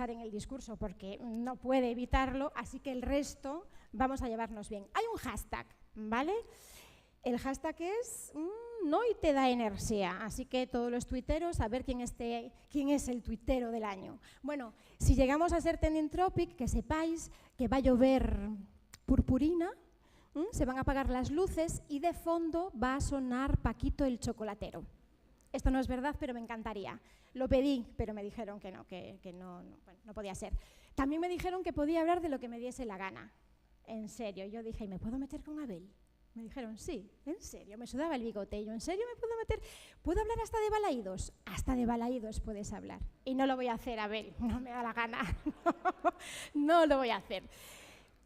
estar en el discurso porque no puede evitarlo, así que el resto vamos a llevarnos bien. Hay un hashtag, ¿vale? El hashtag es Noite da Enerxía, así que todos los tuiteros, a ver quién es el tuitero del año. Bueno, si llegamos a ser trending topic, que sepáis que va a llover purpurina, se van a apagar las luces y de fondo va a sonar Paquito el chocolatero. Esto no es verdad, pero me encantaría. Lo pedí, pero me dijeron que no podía ser. También me dijeron que podía hablar de lo que me diese la gana. En serio, yo dije, ¿y me puedo meter con Abel? Me dijeron, sí, en serio, me sudaba el bigote. Y yo, ¿en serio me puedo meter? ¿Puedo hablar hasta de balaídos? Hasta de balaídos puedes hablar. Y no lo voy a hacer, Abel, no me da la gana. No lo voy a hacer.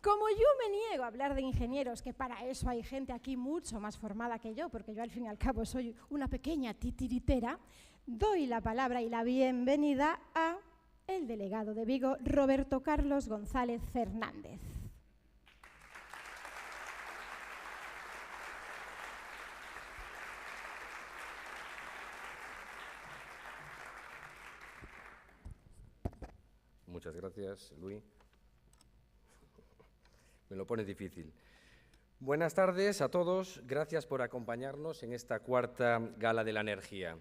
Como yo me niego a hablar de ingenieros, que para eso hay gente aquí mucho más formada que yo, porque yo al fin y al cabo soy una pequeña titiritera, doy la palabra y la bienvenida a el delegado de Vigo, Roberto Carlos González Fernández. Muchas gracias, Luis. Me lo pone difícil. Buenas tardes a todos. Gracias por acompañarnos en esta cuarta Gala de la Energía.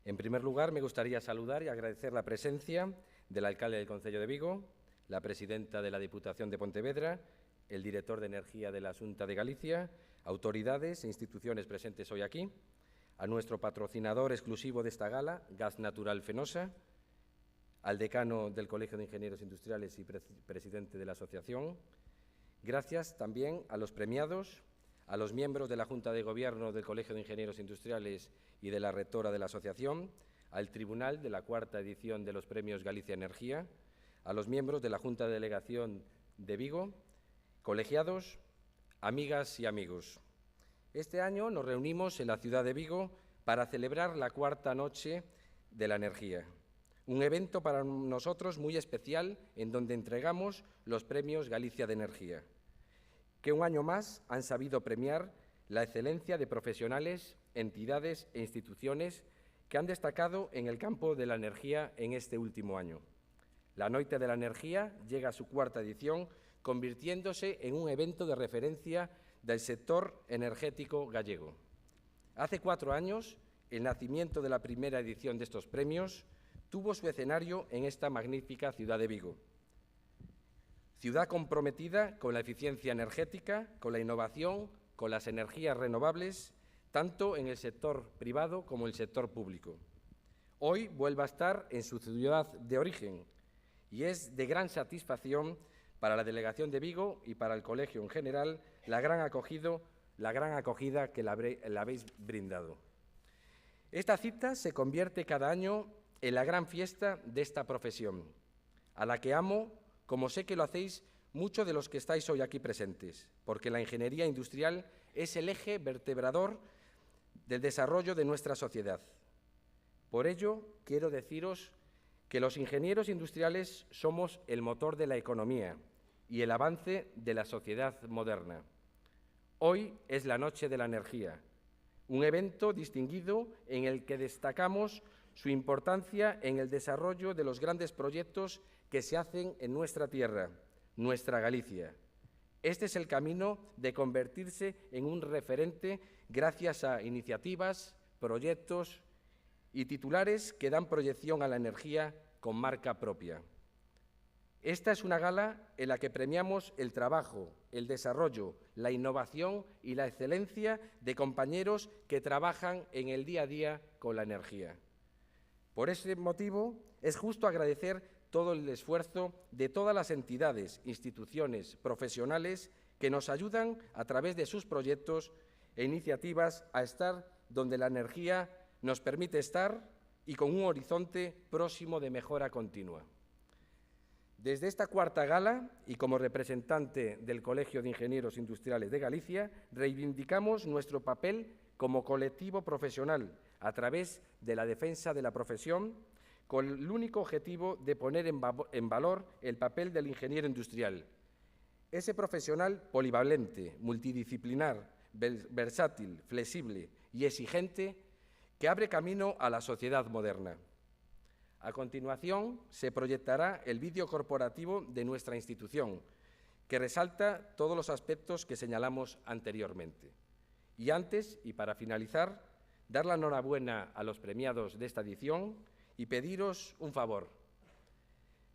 En primer lugar, me gustaría saludar y agradecer la presencia del alcalde del Concello de Vigo, la presidenta de la Diputación de Pontevedra, el director de Energía de la Xunta de Galicia, autoridades e instituciones presentes hoy aquí, a nuestro patrocinador exclusivo de esta gala, Gas Natural Fenosa, al decano del Colegio de Ingenieros Industriales y presidente de la asociación. Gracias también a los premiados, a los miembros de la Junta de Gobierno del Colegio de Ingenieros Industriales y de la rectora de la asociación, al tribunal de la cuarta edición de los Premios Galicia Energía, a los miembros de la Junta de Delegación de Vigo, colegiados, amigas y amigos. Este año nos reunimos en la ciudad de Vigo para celebrar la cuarta noche de la energía. Un evento para nosotros muy especial en donde entregamos los premios Galicia de Energía, que un año más han sabido premiar la excelencia de profesionales, entidades e instituciones que han destacado en el campo de la energía en este último año. La Noite de la Energía llega a su cuarta edición, convirtiéndose en un evento de referencia del sector energético gallego. Hace 4 años, el nacimiento de la primera edición de estos premios tuvo su escenario en esta magnífica ciudad de Vigo. Ciudad comprometida con la eficiencia energética, con la innovación, con las energías renovables, tanto en el sector privado como en el sector público. Hoy vuelve a estar en su ciudad de origen y es de gran satisfacción para la Delegación de Vigo y para el Colegio en general la gran acogida que le habéis brindado. Esta cita se convierte cada año en la gran fiesta de esta profesión, a la que amo, como sé que lo hacéis muchos de los que estáis hoy aquí presentes, porque la ingeniería industrial es el eje vertebrador del desarrollo de nuestra sociedad. Por ello, quiero deciros que los ingenieros industriales somos el motor de la economía y el avance de la sociedad moderna. Hoy es la Noche de la Energía, un evento distinguido en el que destacamos su importancia en el desarrollo de los grandes proyectos que se hacen en nuestra tierra, nuestra Galicia. Este es el camino de convertirse en un referente gracias a iniciativas, proyectos y titulares que dan proyección a la energía con marca propia. Esta es una gala en la que premiamos el trabajo, el desarrollo, la innovación y la excelencia de compañeros que trabajan en el día a día con la energía. Por ese motivo, es justo agradecer todo el esfuerzo de todas las entidades, instituciones, profesionales que nos ayudan a través de sus proyectos e iniciativas a estar donde la energía nos permite estar y con un horizonte próximo de mejora continua. Desde esta cuarta gala y como representante del Colegio de Ingenieros Industriales de Galicia, reivindicamos nuestro papel como colectivo profesional a través de la defensa de la profesión, con el único objetivo de poner en valor el papel del ingeniero industrial. Ese profesional polivalente, multidisciplinar, versátil, flexible y exigente que abre camino a la sociedad moderna. A continuación, se proyectará el vídeo corporativo de nuestra institución, que resalta todos los aspectos que señalamos anteriormente. Y antes, y para finalizar, dar la enhorabuena a los premiados de esta edición y pediros un favor: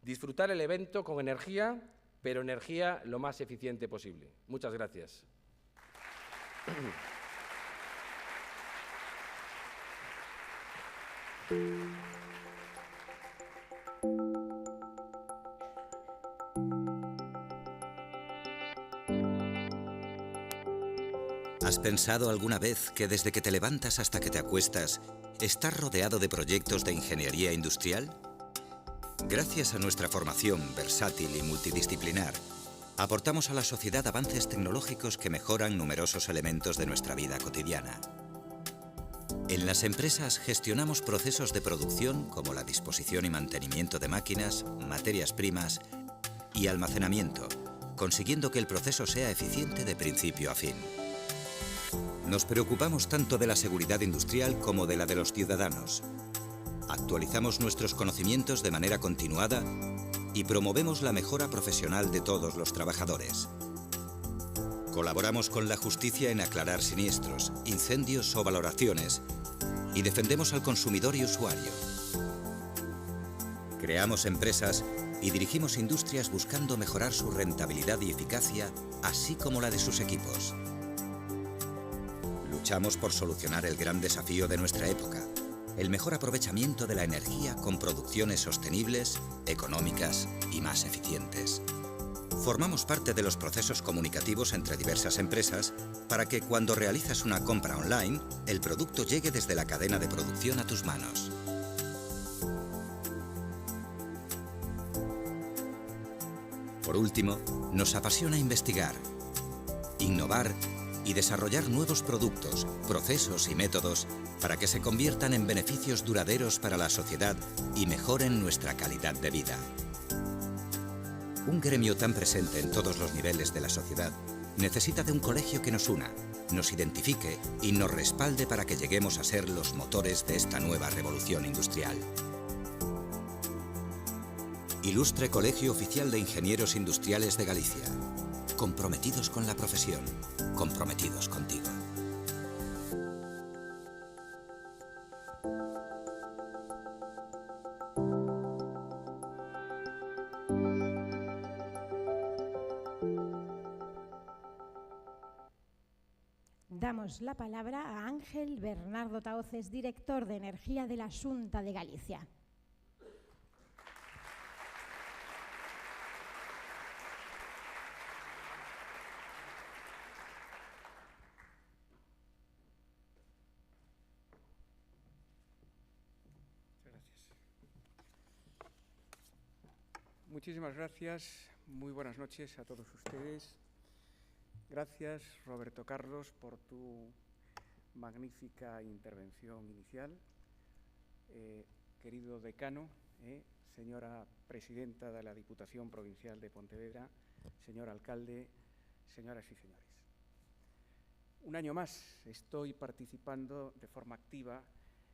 disfrutar el evento con energía, pero energía lo más eficiente posible. Muchas gracias. ¿Has pensado alguna vez que desde que te levantas hasta que te acuestas, estás rodeado de proyectos de ingeniería industrial? Gracias a nuestra formación versátil y multidisciplinar, aportamos a la sociedad avances tecnológicos que mejoran numerosos elementos de nuestra vida cotidiana. En las empresas gestionamos procesos de producción como la disposición y mantenimiento de máquinas, materias primas y almacenamiento, consiguiendo que el proceso sea eficiente de principio a fin. Nos preocupamos tanto de la seguridad industrial como de la de los ciudadanos. Actualizamos nuestros conocimientos de manera continuada y promovemos la mejora profesional de todos los trabajadores. Colaboramos con la justicia en aclarar siniestros, incendios o valoraciones y defendemos al consumidor y usuario. Creamos empresas y dirigimos industrias buscando mejorar su rentabilidad y eficacia, así como la de sus equipos. Luchamos por solucionar el gran desafío de nuestra época, el mejor aprovechamiento de la energía con producciones sostenibles, económicas y más eficientes. Formamos parte de los procesos comunicativos entre diversas empresas para que cuando realizas una compra online, el producto llegue desde la cadena de producción a tus manos. Por último, nos apasiona investigar, innovar y desarrollar nuevos productos, procesos y métodos para que se conviertan en beneficios duraderos para la sociedad y mejoren nuestra calidad de vida. Un gremio tan presente en todos los niveles de la sociedad necesita de un colegio que nos una, nos identifique y nos respalde para que lleguemos a ser los motores de esta nueva revolución industrial. Ilustre Colegio Oficial de Ingenieros Industriales de Galicia. Comprometidos con la profesión, comprometidos contigo. Damos la palabra a Ángel Bernardo Tahoces, director de Energía de la Xunta de Galicia. Muchísimas gracias, muy buenas noches a todos ustedes. Gracias, Roberto Carlos, por tu magnífica intervención inicial. Querido decano, señora presidenta de la Diputación Provincial de Pontevedra, señor alcalde, señoras y señores. Un año más estoy participando de forma activa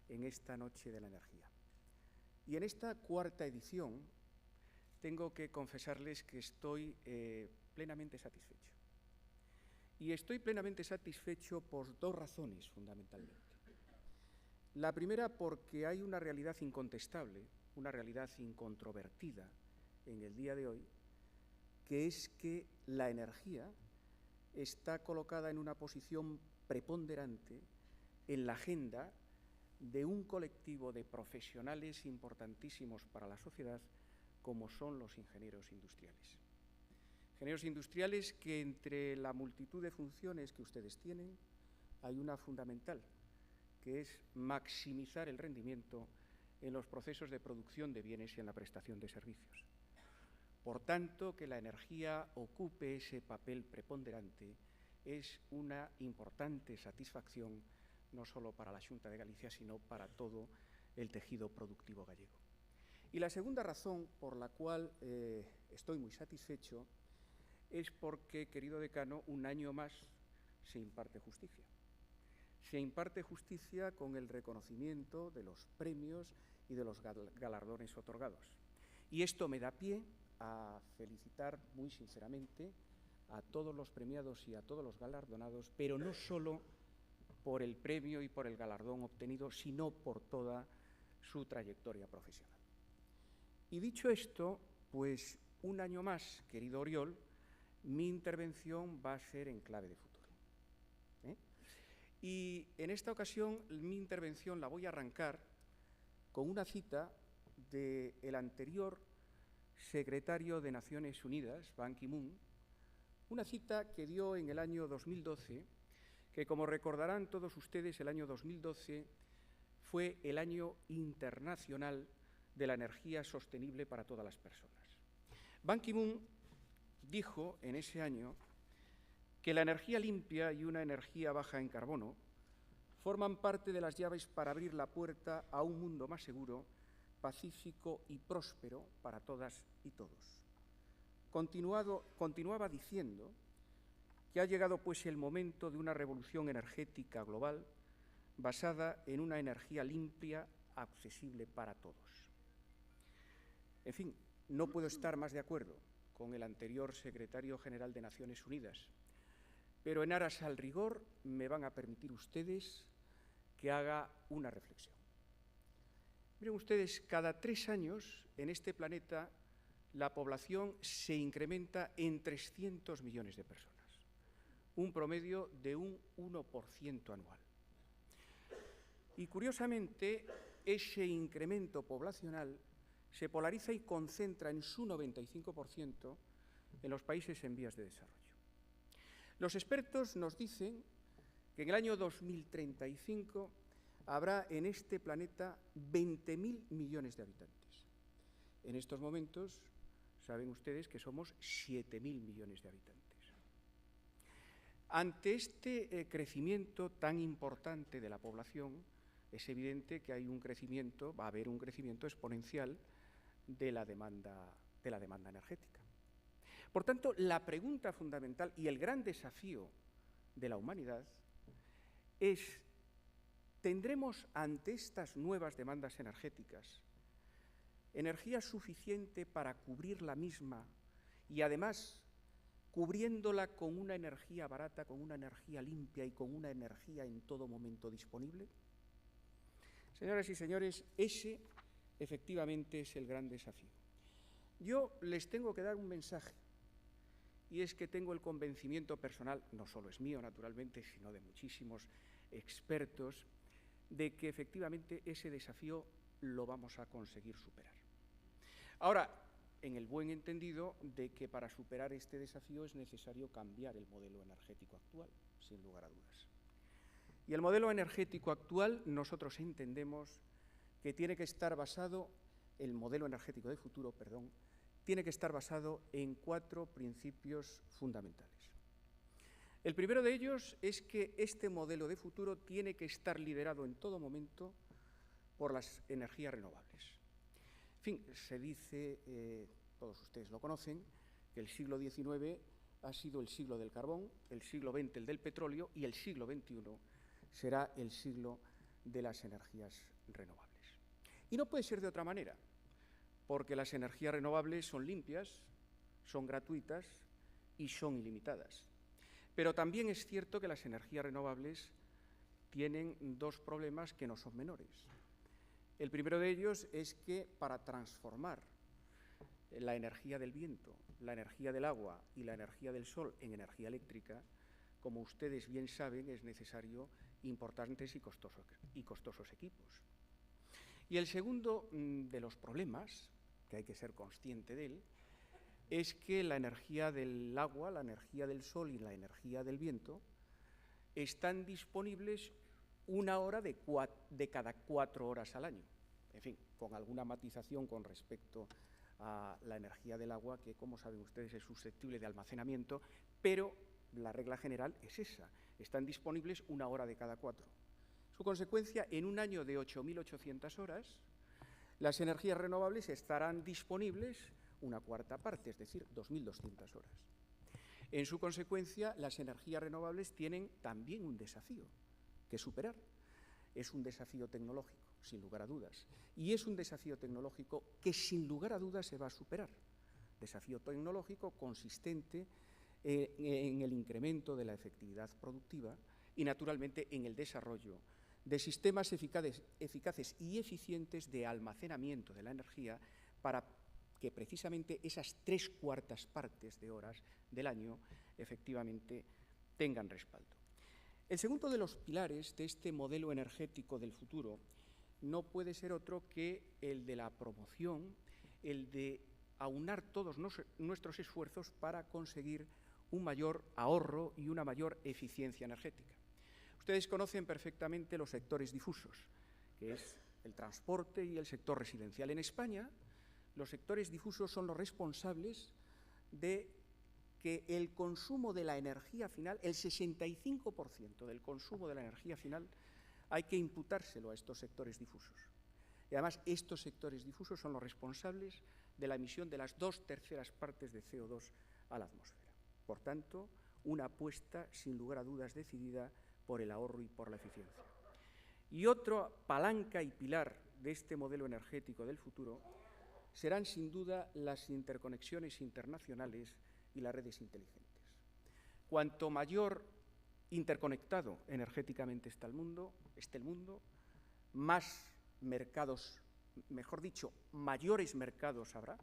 en esta Noche de la Energía. Y en esta cuarta edición tengo que confesarles que estoy plenamente satisfecho. Y estoy plenamente satisfecho por dos razones, fundamentalmente. La primera, porque hay una realidad incontestable, una realidad incontrovertida en el día de hoy, que es que la energía está colocada en una posición preponderante en la agenda de un colectivo de profesionales importantísimos para la sociedad, como son los ingenieros industriales. Ingenieros industriales que entre la multitud de funciones que ustedes tienen hay una fundamental, que es maximizar el rendimiento en los procesos de producción de bienes y en la prestación de servicios. Por tanto, que la energía ocupe ese papel preponderante es una importante satisfacción no solo para la Xunta de Galicia, sino para todo el tejido productivo gallego. Y la segunda razón por la cual estoy muy satisfecho es porque, querido decano, un año más se imparte justicia. Se imparte justicia con el reconocimiento de los premios y de los galardones otorgados. Y esto me da pie a felicitar muy sinceramente a todos los premiados y a todos los galardonados, pero no solo por el premio y por el galardón obtenido, sino por toda su trayectoria profesional. Y dicho esto, pues un año más, querido Oriol, mi intervención va a ser en clave de futuro. Y en esta ocasión mi intervención la voy a arrancar con una cita del anterior secretario de Naciones Unidas, Ban Ki-moon, una cita que dio en el año 2012, que como recordarán todos ustedes, el año 2012 fue el año internacional de la energía sostenible para todas las personas. Ban Ki-moon dijo en ese año que la energía limpia y una energía baja en carbono forman parte de las llaves para abrir la puerta a un mundo más seguro, pacífico y próspero para todas y todos. Continuaba diciendo que ha llegado pues el momento de una revolución energética global basada en una energía limpia, accesible para todos. En fin, no puedo estar más de acuerdo con el anterior secretario general de Naciones Unidas, pero en aras al rigor me van a permitir ustedes que haga una reflexión. Miren ustedes, cada 3 años en este planeta la población se incrementa en 300 millones de personas, un promedio de un 1% anual. Y curiosamente, ese incremento poblacional se polariza y concentra en su 95% en los países en vías de desarrollo. Los expertos nos dicen que en el año 2035 habrá en este planeta 20.000 millones de habitantes. En estos momentos, saben ustedes que somos 7.000 millones de habitantes. Ante este crecimiento tan importante de la población, es evidente que va a haber un crecimiento exponencial de la demanda energética. Por tanto, la pregunta fundamental y el gran desafío de la humanidad es: ¿tendremos ante estas nuevas demandas energéticas energía suficiente para cubrir la misma y además cubriéndola con una energía barata, con una energía limpia y con una energía en todo momento disponible? Señoras y señores, ese efectivamente es el gran desafío. Yo les tengo que dar un mensaje, y es que tengo el convencimiento personal, no solo es mío naturalmente, sino de muchísimos expertos, de que efectivamente ese desafío lo vamos a conseguir superar. Ahora, en el buen entendido de que para superar este desafío es necesario cambiar el modelo energético actual, sin lugar a dudas. Y el modelo energético actual nosotros entendemos que tiene que estar basado, el modelo energético de futuro, perdón, tiene que estar basado en 4 principios fundamentales. El primero de ellos es que este modelo de futuro tiene que estar liderado en todo momento por las energías renovables. En fin, se dice, todos ustedes lo conocen, que el siglo XIX ha sido el siglo del carbón, el siglo XX el del petróleo y el siglo XXI será el siglo de las energías renovables. Y no puede ser de otra manera, porque las energías renovables son limpias, son gratuitas y son ilimitadas. Pero también es cierto que las energías renovables tienen 2 problemas que no son menores. El primero de ellos es que para transformar la energía del viento, la energía del agua y la energía del sol en energía eléctrica, como ustedes bien saben, es necesario importantes y costosos equipos. Y el segundo de los problemas, que hay que ser consciente de él, es que la energía del agua, la energía del sol y la energía del viento están disponibles 1 hora de cada 4 horas al año. En fin, con alguna matización con respecto a la energía del agua, que, como saben ustedes, es susceptible de almacenamiento, pero la regla general es esa: están disponibles 1 hora de cada 4. Su consecuencia, en un año de 8.800 horas, las energías renovables estarán disponibles 1/4 parte, es decir, 2.200 horas. En su consecuencia, las energías renovables tienen también un desafío que superar. Es un desafío tecnológico. sin lugar a dudas. Y es un desafío tecnológico que sin lugar a dudas se va a superar. Desafío tecnológico consistente en el incremento de la efectividad productiva y, naturalmente, en el desarrollo de sistemas eficaces y eficientes de almacenamiento de la energía para que precisamente esas 3/4 partes de horas del año efectivamente tengan respaldo. El segundo de los pilares de este modelo energético del futuro no puede ser otro que el de la promoción, el de aunar todos nuestros esfuerzos para conseguir un mayor ahorro y una mayor eficiencia energética. Ustedes conocen perfectamente los sectores difusos, que es el transporte y el sector residencial. En España, los sectores difusos son los responsables de que el consumo de la energía final, el 65% del consumo de la energía final, hay que imputárselo a estos sectores difusos. Y además, estos sectores difusos son los responsables de la emisión de las 2/3 partes de CO2 a la atmósfera. Por tanto, una apuesta, sin lugar a dudas, decidida por el ahorro y por la eficiencia. Y otra palanca y pilar de este modelo energético del futuro serán, sin duda, las interconexiones internacionales y las redes inteligentes. Cuanto mayor interconectado energéticamente esté el mundo, más mercados, mejor dicho, mayores mercados habrá,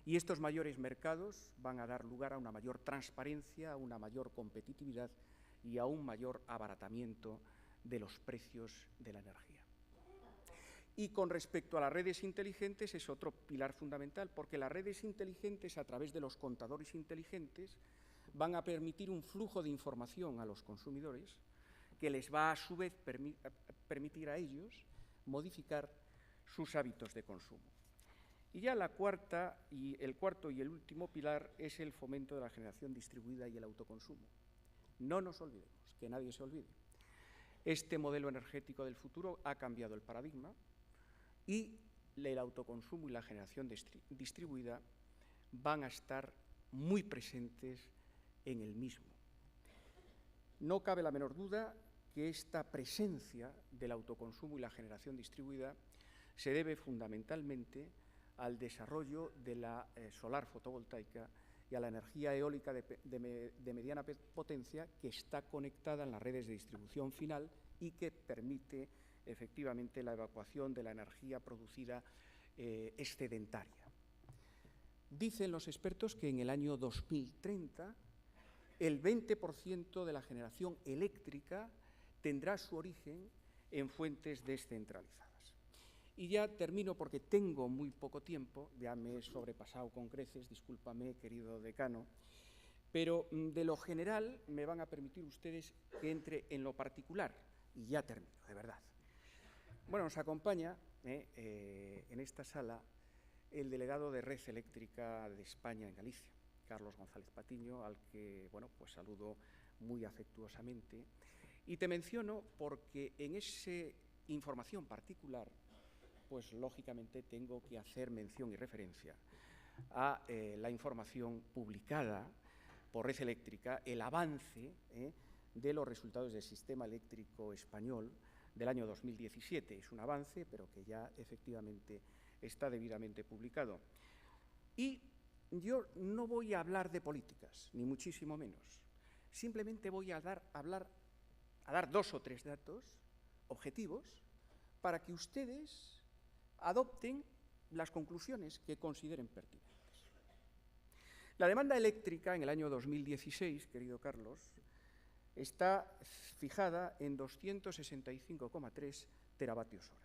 y estos mayores mercados van a dar lugar a una mayor transparencia, a una mayor competitividad y a un mayor abaratamiento de los precios de la energía. Y con respecto a las redes inteligentes es otro pilar fundamental, porque las redes inteligentes, a través de los contadores inteligentes, van a permitir un flujo de información a los consumidores que les va a su vez permitir a ellos modificar sus hábitos de consumo. Y ya el cuarto y el último pilar es el fomento de la generación distribuida y el autoconsumo. No nos olvidemos, que nadie se olvide. Este modelo energético del futuro ha cambiado el paradigma y el autoconsumo y la generación distribuida van a estar muy presentes en el mismo. No cabe la menor duda que esta presencia del autoconsumo y la generación distribuida se debe fundamentalmente al desarrollo de la solar fotovoltaica y a la energía eólica de mediana potencia que está conectada en las redes de distribución final y que permite efectivamente la evacuación de la energía producida excedentaria. Dicen los expertos que en el año 2030 el 20% de la generación eléctrica tendrá su origen en fuentes descentralizadas. Y ya termino porque tengo muy poco tiempo, ya me he sobrepasado con creces, discúlpame, querido decano, pero de lo general me van a permitir ustedes que entre en lo particular, y ya termino, de verdad. Bueno, nos acompaña en esta sala el delegado de Red Eléctrica de España en Galicia, Carlos González Patiño, al que, bueno, pues saludo muy afectuosamente. Y te menciono porque en esa información particular, pues lógicamente tengo que hacer mención y referencia a la información publicada por Red Eléctrica, el avance de los resultados del sistema eléctrico español del año 2017. Es un avance, pero que ya efectivamente está debidamente publicado. Y yo no voy a hablar de políticas, ni muchísimo menos. Simplemente voy a dar 2 o 3 datos objetivos para que ustedes adopten las conclusiones que consideren pertinentes. La demanda eléctrica en el año 2016, querido Carlos, está fijada en 265,3 teravatios hora,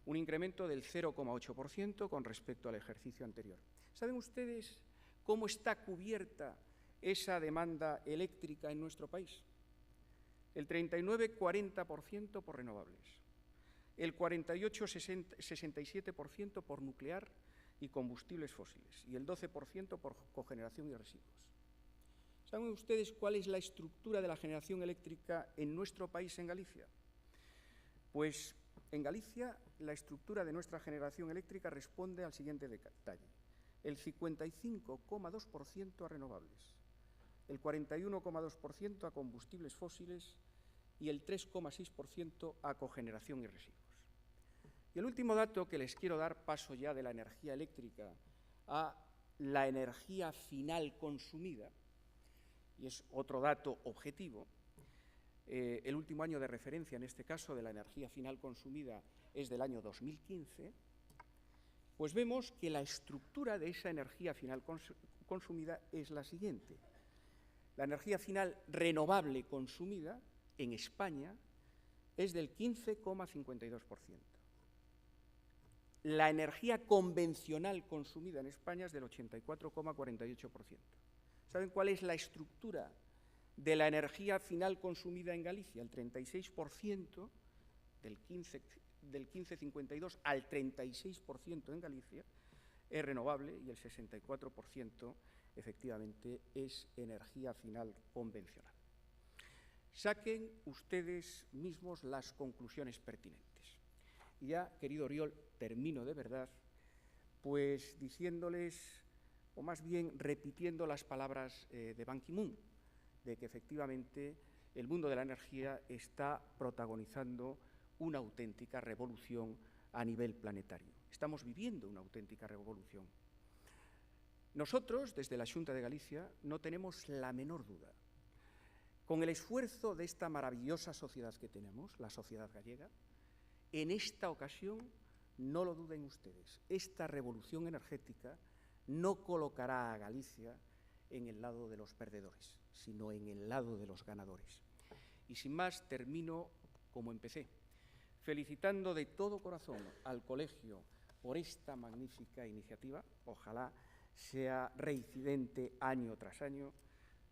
un incremento del 0,8% con respecto al ejercicio anterior. ¿Saben ustedes cómo está cubierta esa demanda eléctrica en nuestro país? El 39-40% por renovables, el 48-67% por nuclear y combustibles fósiles y el 12% por cogeneración y residuos. ¿Saben ustedes cuál es la estructura de la generación eléctrica en nuestro país, en Galicia? Pues en Galicia la estructura de nuestra generación eléctrica responde al siguiente detalle: el 55,2% a renovables, el 41,2% a combustibles fósiles y el 3,6% a cogeneración y residuos. Y el último dato que les quiero dar, paso ya de la energía eléctrica a la energía final consumida, y es otro dato objetivo. El último año de referencia, en este caso, de la energía final consumida es del año 2015, pues vemos que la estructura de esa energía final consumida es la siguiente. La energía final renovable consumida en España es del 15,52%. La energía convencional consumida en España es del 84,48%. ¿Saben cuál es la estructura de la energía final consumida en Galicia? El 36% del 15,52 al 36% en Galicia es renovable y el 64% efectivamente es energía final convencional. Saquen ustedes mismos las conclusiones pertinentes. Y ya, querido Oriol, termino de verdad, pues diciéndoles, o más bien repitiendo las palabras de Ban Ki-moon, de que efectivamente el mundo de la energía está protagonizando una auténtica revolución a nivel planetario. Estamos viviendo una auténtica revolución. Nosotros, desde la Xunta de Galicia, no tenemos la menor duda. Con el esfuerzo de esta maravillosa sociedad que tenemos, la sociedad gallega, en esta ocasión, no lo duden ustedes, esta revolución energética no colocará a Galicia en el lado de los perdedores, sino en el lado de los ganadores. Y sin más, termino como empecé, felicitando de todo corazón al colegio por esta magnífica iniciativa, ojalá sea reincidente año tras año,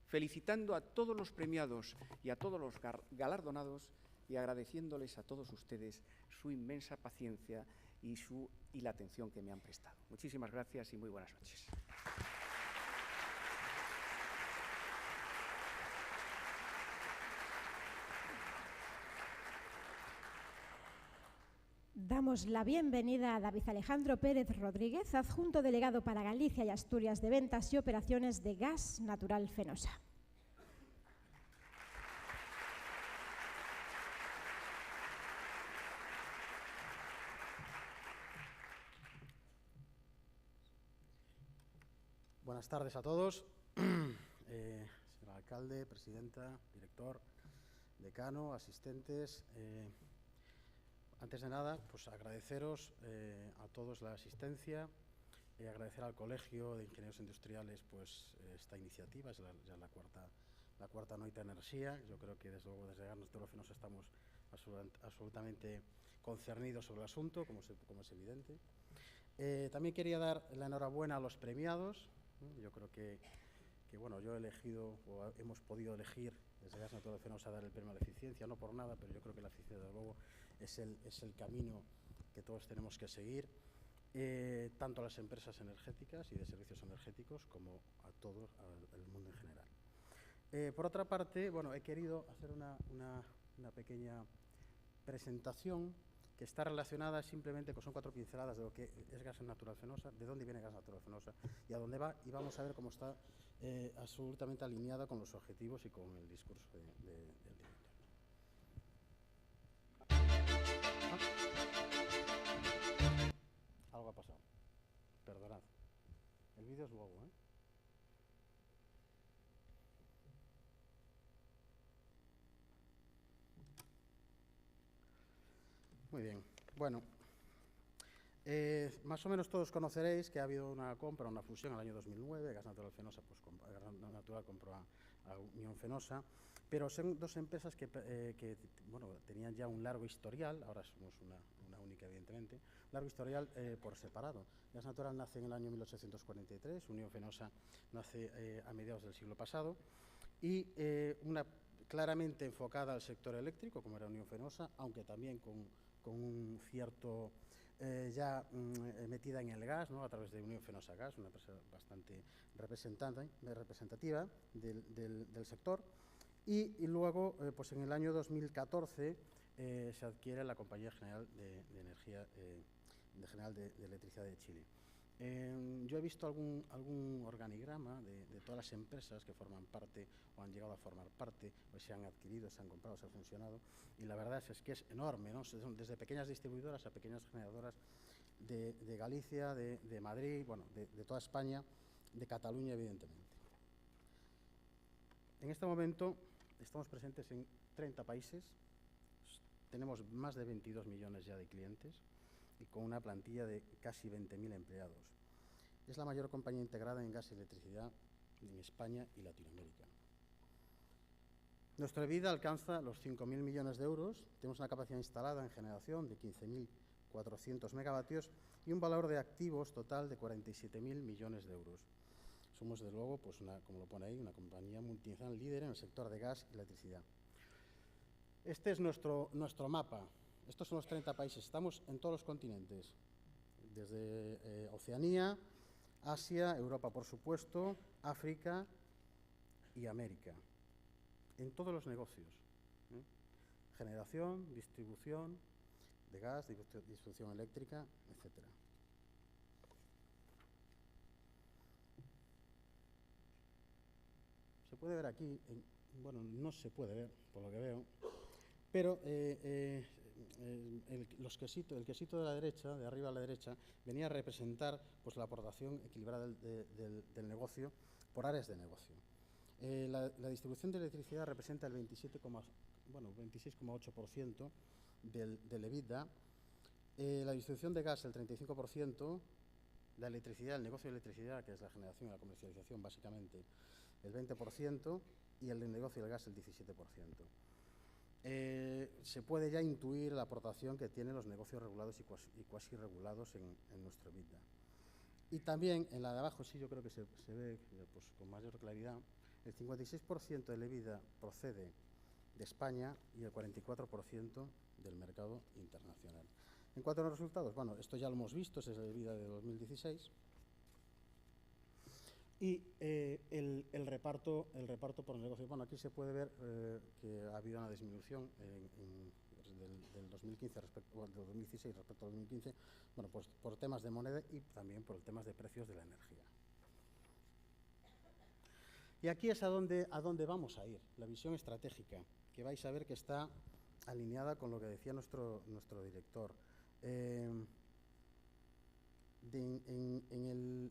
felicitando a todos los premiados y a todos los galardonados y agradeciéndoles a todos ustedes su inmensa paciencia y la atención que me han prestado. Muchísimas gracias y muy buenas noches. Damos la bienvenida a David Alejandro Pérez Rodríguez, adjunto delegado para Galicia y Asturias de Ventas y Operaciones de Gas Natural Fenosa. Buenas tardes a todos. Señor alcalde, presidenta, director, decano, asistentes. Antes de nada, pues agradeceros a todos la asistencia, agradecer al Colegio de Ingenieros Industriales pues esta iniciativa, es ya la cuarta Noite de Enerxía. Yo creo que desde luego desde Gas Natural Fenosa estamos absolutamente concernidos sobre el asunto, como es evidente. También quería dar la enhorabuena a los premiados. Yo creo que bueno, yo he elegido, o hemos podido elegir desde Gas Natural Fenosa dar el premio a la eficiencia, no por nada, pero yo creo que la eficiencia, desde luego, es el camino que todos tenemos que seguir, tanto a las empresas energéticas y de servicios energéticos como a todo el mundo en general. Por otra parte, bueno, he querido hacer una pequeña presentación que está relacionada simplemente, son 4 pinceladas de lo que es Gas Natural Fenosa, de dónde viene Gas Natural Fenosa y a dónde va, y vamos a ver cómo está absolutamente alineada con los objetivos y con el discurso del director. Algo ha pasado. Perdonad. El vídeo es luego, ¿eh? Muy bien. Bueno, más o menos todos conoceréis que ha habido una compra, una fusión en el año 2009. Gas Natural Fenosa, pues Gas Natural compró a Unión Fenosa, pero son dos empresas que bueno, tenían ya un largo historial. Ahora somos una única, evidentemente, largo historial por separado. Gas Natural nace en el año 1843, Unión Fenosa nace a mediados del siglo pasado, y una claramente enfocada al sector eléctrico, como era Unión Fenosa, aunque también con un cierto ya metida en el gas, ¿no? A través de Unión Fenosa Gas, una empresa bastante representativa del sector. Y luego, pues en el año 2014, se adquiere la Compañía General de Energía, General de Electricidad de Chile. Yo he visto algún organigrama de todas las empresas que forman parte o han llegado a formar parte, o se han adquirido, se han comprado, se han funcionado, y la verdad es que es enorme, ¿no? Son desde pequeñas distribuidoras a pequeñas generadoras de Galicia, de Madrid, bueno, de toda España, de Cataluña, evidentemente. En este momento estamos presentes en 30 países, tenemos más de 22 millones ya de clientes y con una plantilla de casi 20.000 empleados. Es la mayor compañía integrada en gas y electricidad en España y Latinoamérica. Nuestra EBITDA alcanza los 5.000 millones de euros, tenemos una capacidad instalada en generación de 15.400 megavatios y un valor de activos total de 47.000 millones de euros. Somos, desde luego, pues como lo pone ahí, una compañía multinacional líder en el sector de gas y electricidad. Este es nuestro mapa. Estos son los 30 países. Estamos en todos los continentes, desde Oceanía, Asia, Europa, por supuesto, África y América. En todos los negocios. Generación, distribución de gas, distribución eléctrica, etcétera. Se puede ver aquí, bueno, no se puede ver, por lo que veo, pero el quesito de la derecha, de arriba a la derecha, venía a representar pues, la aportación equilibrada del negocio por áreas de negocio. La distribución de electricidad representa el 26,8% del EBITDA, la distribución de gas el 35%, la electricidad, el negocio de electricidad, que es la generación y la comercialización básicamente, el 20% y el negocio del gas el 17%. Se puede ya intuir la aportación que tienen los negocios regulados y cuasi regulados en nuestro EBITDA. Y también en la de abajo, sí, yo creo que se ve pues, con mayor claridad, el 56% del EBITDA procede de España y el 44% del mercado internacional. En cuanto a los resultados, bueno, esto ya lo hemos visto, ese es el EBITDA de 2016. Y el reparto por negocio. Bueno, aquí se puede ver que ha habido una disminución del 2015 del 2016 respecto al 2015, bueno, pues por temas de moneda y también por temas de precios de la energía. Y aquí es a donde vamos a ir, la visión estratégica, que vais a ver que está alineada con lo que decía nuestro director. En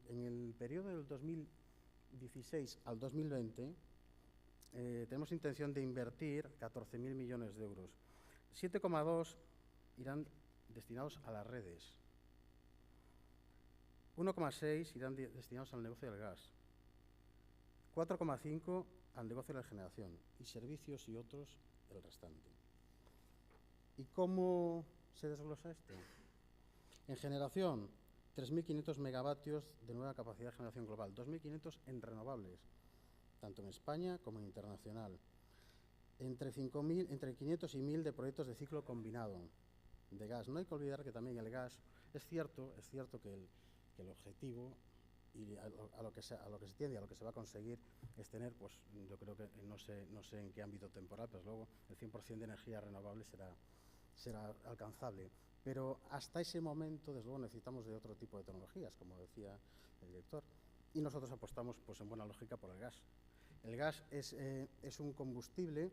el periodo del 2016 al 2020 tenemos intención de invertir 14.000 millones de euros. 7,2 irán destinados a las redes, 1,6 irán destinados al negocio del gas, 4,5 al negocio de la generación y servicios y otros el restante. ¿Y cómo se desglosa esto? En generación, 3.500 megavatios de nueva capacidad de generación global, 2.500 en renovables, tanto en España como en internacional. Entre 500 y 1.000 de proyectos de ciclo combinado de gas. No hay que olvidar que también el gas, es cierto que el objetivo y a lo que se tiende, a lo que se va a conseguir es tener, pues yo creo que no sé en qué ámbito temporal, pero luego el 100% de energía renovable será alcanzable. Pero hasta ese momento, desde luego, necesitamos de otro tipo de tecnologías, como decía el director, y nosotros apostamos, pues en buena lógica, por el gas. El gas es un combustible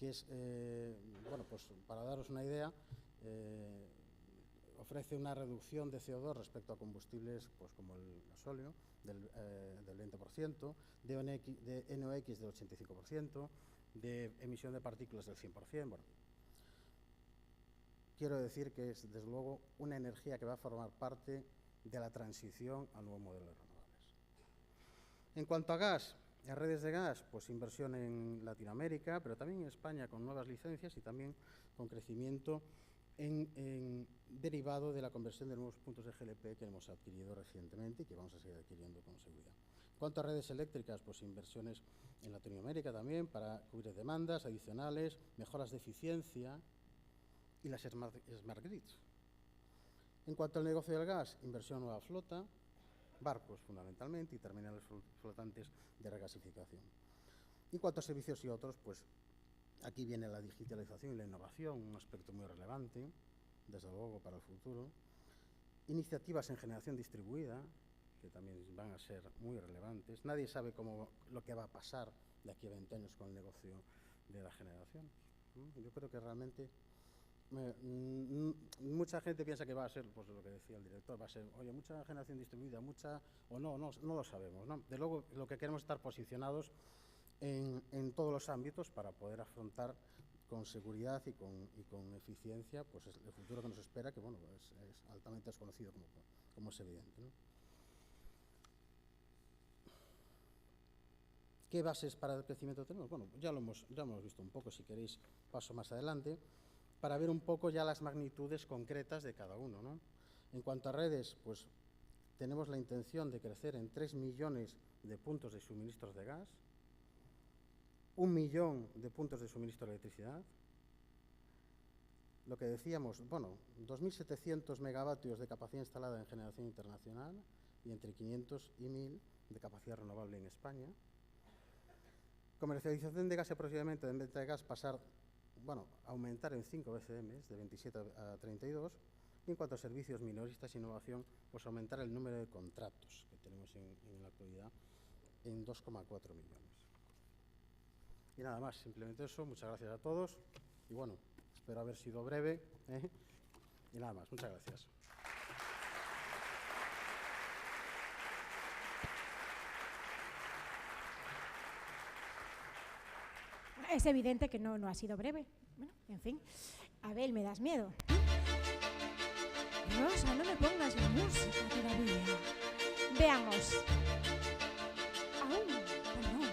que es, bueno, pues para daros una idea, ofrece una reducción de CO2 respecto a combustibles pues, como el gasóleo del 20%, de NOx del 85%, de emisión de partículas del 100%. Bueno, quiero decir que es, desde luego, una energía que va a formar parte de la transición al nuevo modelo de renovables. En cuanto a gas, las redes de gas, pues inversión en Latinoamérica, pero también en España con nuevas licencias y también con crecimiento derivado de la conversión de nuevos puntos de GLP que hemos adquirido recientemente y que vamos a seguir adquiriendo con seguridad. En cuanto a redes eléctricas, pues inversiones en Latinoamérica también para cubrir demandas adicionales, mejoras de eficiencia y las smart grids. En cuanto al negocio del gas, inversión en nueva flota, barcos fundamentalmente y terminales flotantes de regasificación. En cuanto a servicios y otros, pues aquí viene la digitalización y la innovación, un aspecto muy relevante, desde luego para el futuro. Iniciativas en generación distribuida, que también van a ser muy relevantes. Nadie sabe lo que va a pasar de aquí a 20 años con el negocio de la generación. Yo creo que realmente mucha gente piensa que va a ser, pues lo que decía el director, va a ser, oye, mucha generación distribuida, mucha, o no lo sabemos, ¿no? De luego, lo que queremos es estar posicionados en todos los ámbitos para poder afrontar con seguridad y con eficiencia pues el futuro que nos espera, que bueno, es altamente desconocido, como es evidente, ¿no? ¿Qué bases para el crecimiento tenemos? Bueno, ya lo hemos visto un poco. Si queréis, paso más adelante, para ver un poco ya las magnitudes concretas de cada uno, ¿no? En cuanto a redes, pues tenemos la intención de crecer en 3 millones de puntos de suministros de gas, 1 millón de puntos de suministro de electricidad. Lo que decíamos, bueno, 2.700 megavatios de capacidad instalada en generación internacional y entre 500 y 1.000 de capacidad renovable en España. Comercialización de gas aproximadamente, en venta de gas aumentar en 5 BCM, de 27 a 32. Y en cuanto a servicios minoristas e innovación, pues aumentar el número de contratos que tenemos en la actualidad en 2,4 millones. Y nada más, simplemente eso. Muchas gracias a todos. Y bueno, espero haber sido breve. Y nada más, muchas gracias. Es evidente que no ha sido breve. Bueno, en fin. Abel, me das miedo. Rosa, no me pongas música todavía. Veamos. Perdón.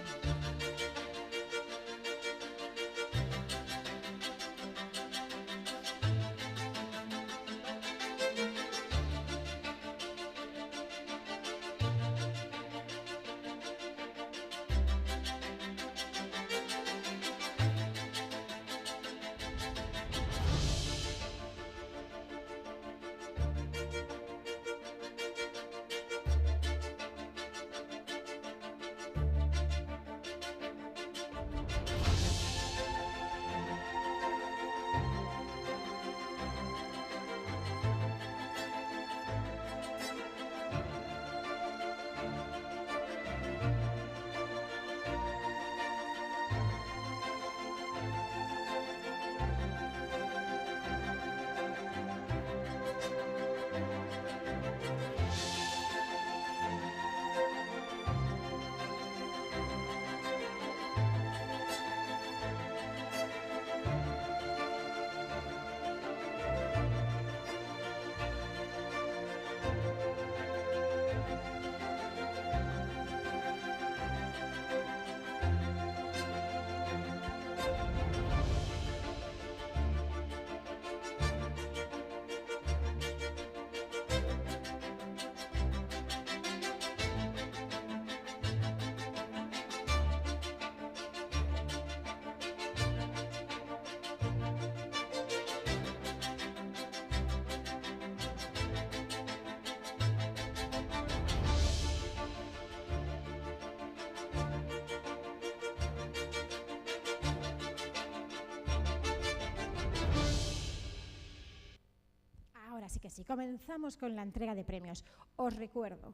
Así que sí, comenzamos con la entrega de premios. Os recuerdo,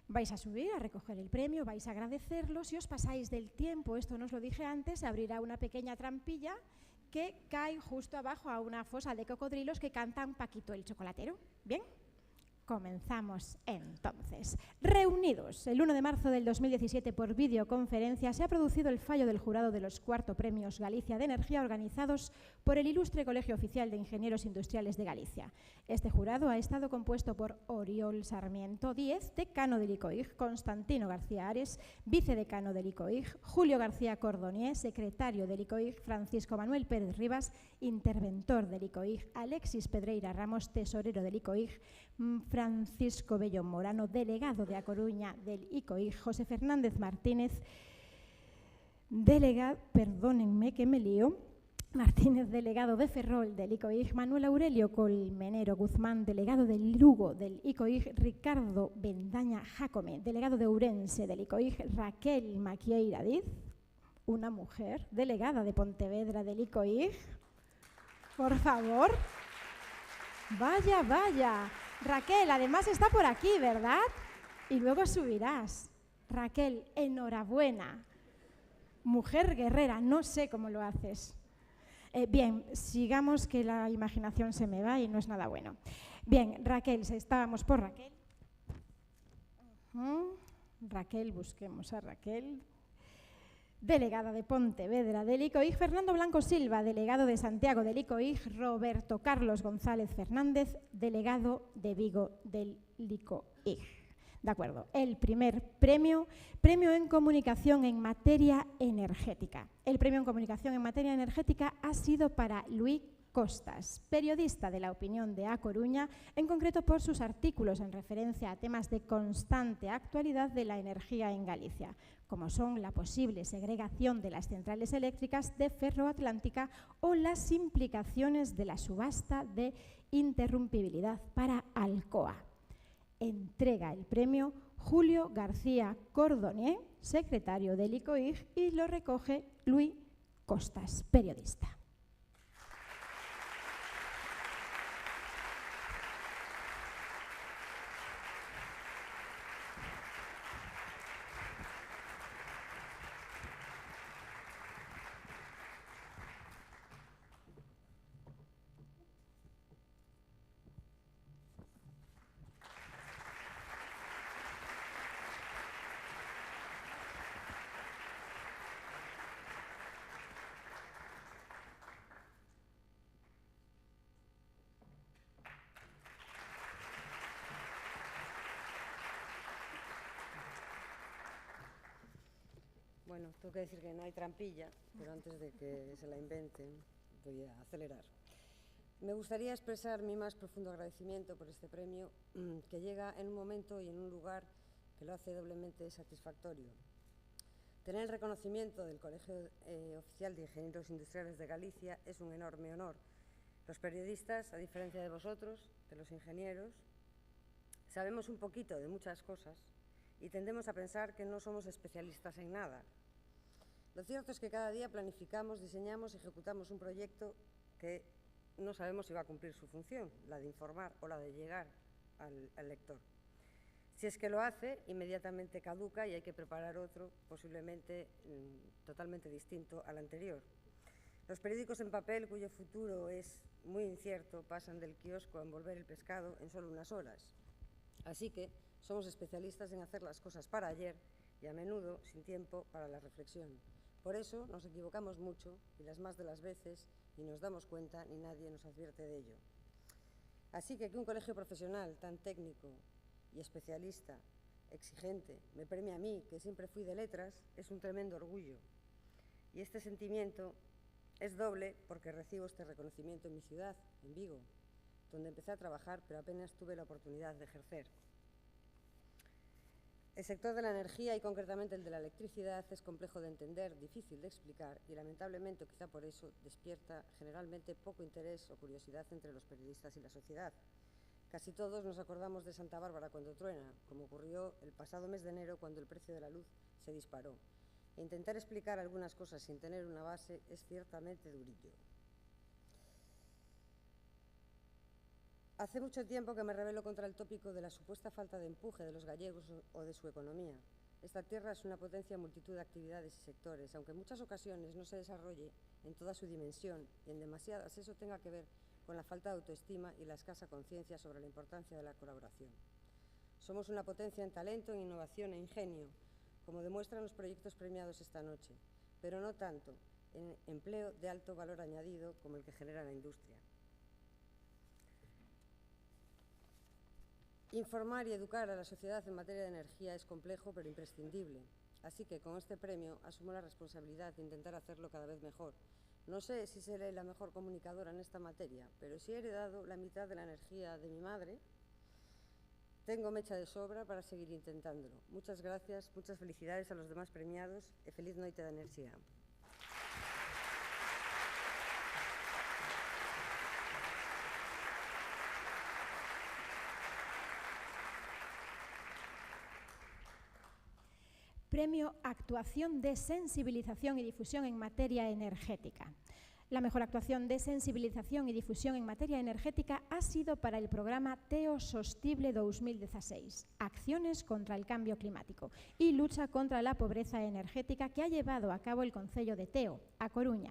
vais a subir a recoger el premio, vais a agradecerlo. Si os pasáis del tiempo, esto no os lo dije antes, se abrirá una pequeña trampilla que cae justo abajo a una fosa de cocodrilos que cantan Paquito el chocolatero. ¿Bien? Comenzamos entonces. Reunidos el 1 de marzo del 2017 por videoconferencia, se ha producido el fallo del jurado de los cuarto Premios Galicia de Energía organizados por el Ilustre Colegio Oficial de Ingenieros Industriales de Galicia. Este jurado ha estado compuesto por Oriol Sarmiento Díez, decano del ICOIG, Constantino García Ares, vicedecano del ICOIG, Julio García Cordonier, secretario del ICOIG, Francisco Manuel Pérez Rivas, interventor del ICOIG, Alexis Pedreira Ramos, tesorero del ICOIG, Francisco Bello Morano, delegado de A Coruña del ICOIG, José Fernández Martínez, perdónenme que me lío, Martínez, delegado de Ferrol del ICOIG, Manuel Aurelio Colmenero Guzmán, delegado de Lugo del ICOIG, Ricardo Bendaña Jácome, delegado de Ourense del ICOIG, Raquel Maquieira Diz, una mujer, delegada de Pontevedra del ICOIG. Por favor. Vaya, vaya. Raquel, además está por aquí, ¿verdad? y luego subirás. Raquel, enhorabuena. Mujer guerrera, no sé cómo lo haces. Bien, sigamos que la imaginación se me va y no es nada bueno. Bien, Raquel, estábamos por Raquel. Raquel, busquemos a Raquel. Delegada de Pontevedra del ICOIG, Fernando Blanco Silva, delegado de Santiago del ICOIG, Roberto Carlos González Fernández, delegado de Vigo del ICOIG. De acuerdo, el primer premio, premio en comunicación en materia energética. El premio en comunicación en materia energética ha sido para Luis Costas, periodista de La Opinión de A Coruña, en concreto por sus artículos en referencia a temas de constante actualidad de la energía en Galicia, como son la posible segregación de las centrales eléctricas de Ferroatlántica o las implicaciones de la subasta de interrumpibilidad para Alcoa. Entrega el premio Julio García Cordonier, secretario del ICOIG, y lo recoge Luis Costas, periodista. Bueno, tengo que decir que no hay trampilla, pero antes de que se la inventen voy a acelerar. Me gustaría expresar mi más profundo agradecimiento por este premio que llega en un momento y en un lugar que lo hace doblemente satisfactorio. Tener el reconocimiento del Colegio Oficial de Ingenieros Industriales de Galicia es un enorme honor. Los periodistas, a diferencia de vosotros, de los ingenieros, sabemos un poquito de muchas cosas y tendemos a pensar que no somos especialistas en nada. Lo cierto es que cada día planificamos, diseñamos y ejecutamos un proyecto que no sabemos si va a cumplir su función, la de informar o la de llegar al lector. Si es que lo hace, inmediatamente caduca y hay que preparar otro, posiblemente totalmente distinto al anterior. Los periódicos en papel, cuyo futuro es muy incierto, pasan del kiosco a envolver el pescado en solo unas horas. Así que somos especialistas en hacer las cosas para ayer y a menudo sin tiempo para la reflexión. Por eso nos equivocamos mucho y las más de las veces ni nos damos cuenta ni nadie nos advierte de ello. Así que un colegio profesional tan técnico y especialista, exigente, me premie a mí, que siempre fui de letras, es un tremendo orgullo. Y este sentimiento es doble porque recibo este reconocimiento en mi ciudad, en Vigo, donde empecé a trabajar, pero apenas tuve la oportunidad de ejercer. El sector de la energía y concretamente el de la electricidad es complejo de entender, difícil de explicar y lamentablemente, quizá por eso, despierta generalmente poco interés o curiosidad entre los periodistas y la sociedad. Casi todos nos acordamos de Santa Bárbara cuando truena, como ocurrió el pasado mes de enero cuando el precio de la luz se disparó. E intentar explicar algunas cosas sin tener una base es ciertamente durillo. Hace mucho tiempo que me rebelo contra el tópico de la supuesta falta de empuje de los gallegos o de su economía. Esta tierra es una potencia en multitud de actividades y sectores, aunque en muchas ocasiones no se desarrolle en toda su dimensión y en demasiadas eso tenga que ver con la falta de autoestima y la escasa conciencia sobre la importancia de la colaboración. Somos una potencia en talento, en innovación e ingenio, como demuestran los proyectos premiados esta noche, pero no tanto en empleo de alto valor añadido como el que genera la industria. Informar y educar a la sociedad en materia de energía es complejo pero imprescindible, así que con este premio asumo la responsabilidad de intentar hacerlo cada vez mejor. No sé si seré la mejor comunicadora en esta materia, pero si he heredado la mitad de la energía de mi madre, tengo mecha de sobra para seguir intentándolo. Muchas gracias, muchas felicidades a los demás premiados e feliz noite da enerxía. Premio Actuación de Sensibilización y Difusión en Materia Energética. La mejor actuación de sensibilización y difusión en materia energética ha sido para el programa TEO Sostible 2016, Acciones contra el Cambio Climático y Lucha contra la Pobreza Energética, que ha llevado a cabo el Concello de Teo, a Coruña.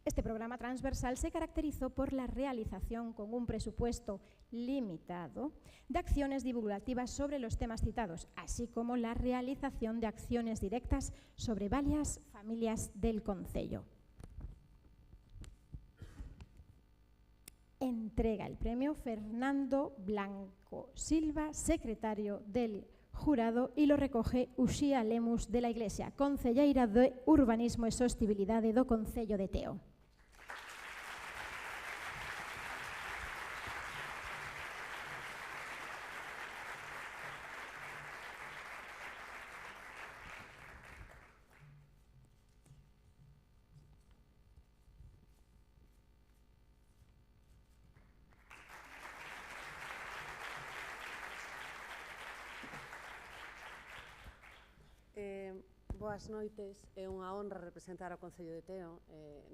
Este programa transversal se caracterizó por la realización con un presupuesto limitado de acciones divulgativas sobre los temas citados, así como la realización de acciones directas sobre varias familias del concello. Entrega el premio Fernando Blanco Silva, secretario del jurado, y lo recoge Uxía Lemus de la Iglesia, concelleira de Urbanismo e Sostibilidade do Concello de Teo. Boas noites, é unha honra representar ao Concello de Teo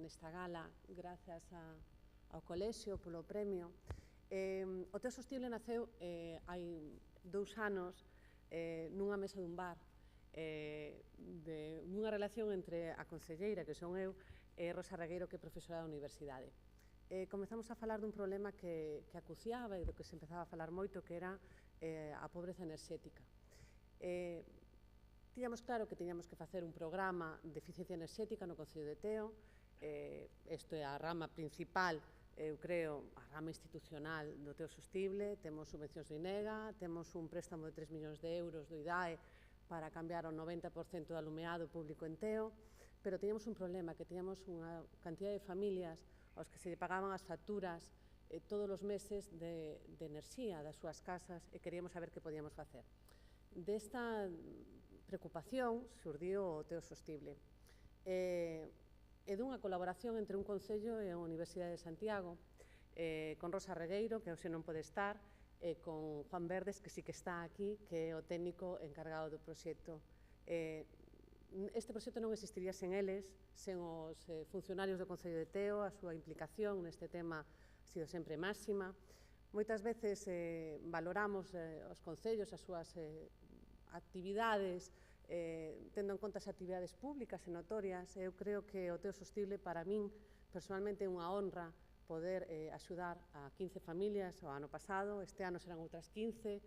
nesta gala, grazas ao colexio polo premio. O Teo Sostible naceu hai 2 anos nunha mesa dun bar, nunha relación entre a concelleira, que son eu, e Rosa Regueiro, que é profesora da universidade. Comezamos a falar dun problema que acuciaba e do que se empezaba a falar moito, que era a pobreza enerxética. Tiñamos claro que tiñamos que facer un programa de eficiencia enerxética no Concello de Teo. Isto é a rama principal, eu creo, a rama institucional do Teo Sostible. Temos subvencións do INEGA, temos un préstamo de 3 millóns de euros do IDAE para cambiar o 90% do alumeado público en Teo, pero tiñamos un problema, que tiñamos unha cantidad de familias aos que se lle pagaban as facturas todos os meses de enerxía das súas casas, e queríamos saber que podíamos facer. Desta preocupación xurdiu o Teo Sostible. É dunha colaboración entre un concello e a Universidade de Santiago, con Rosa Regueiro, que hoxe non pode estar, e con Juan Verdes, que sí que está aquí, que é o técnico encargado do proxecto. Este proxecto non existiría sen eles, sen os funcionarios do Concello de Teo. A súa implicación neste tema ha sido sempre máxima. Moitas veces valoramos os concellos, as súas actividades, tendo en conta as actividades públicas e notorias. Eu creo que o Teo Sostible, para min, personalmente, é unha honra poder axudar a 15 familias o ano pasado. Este ano serán outras 15.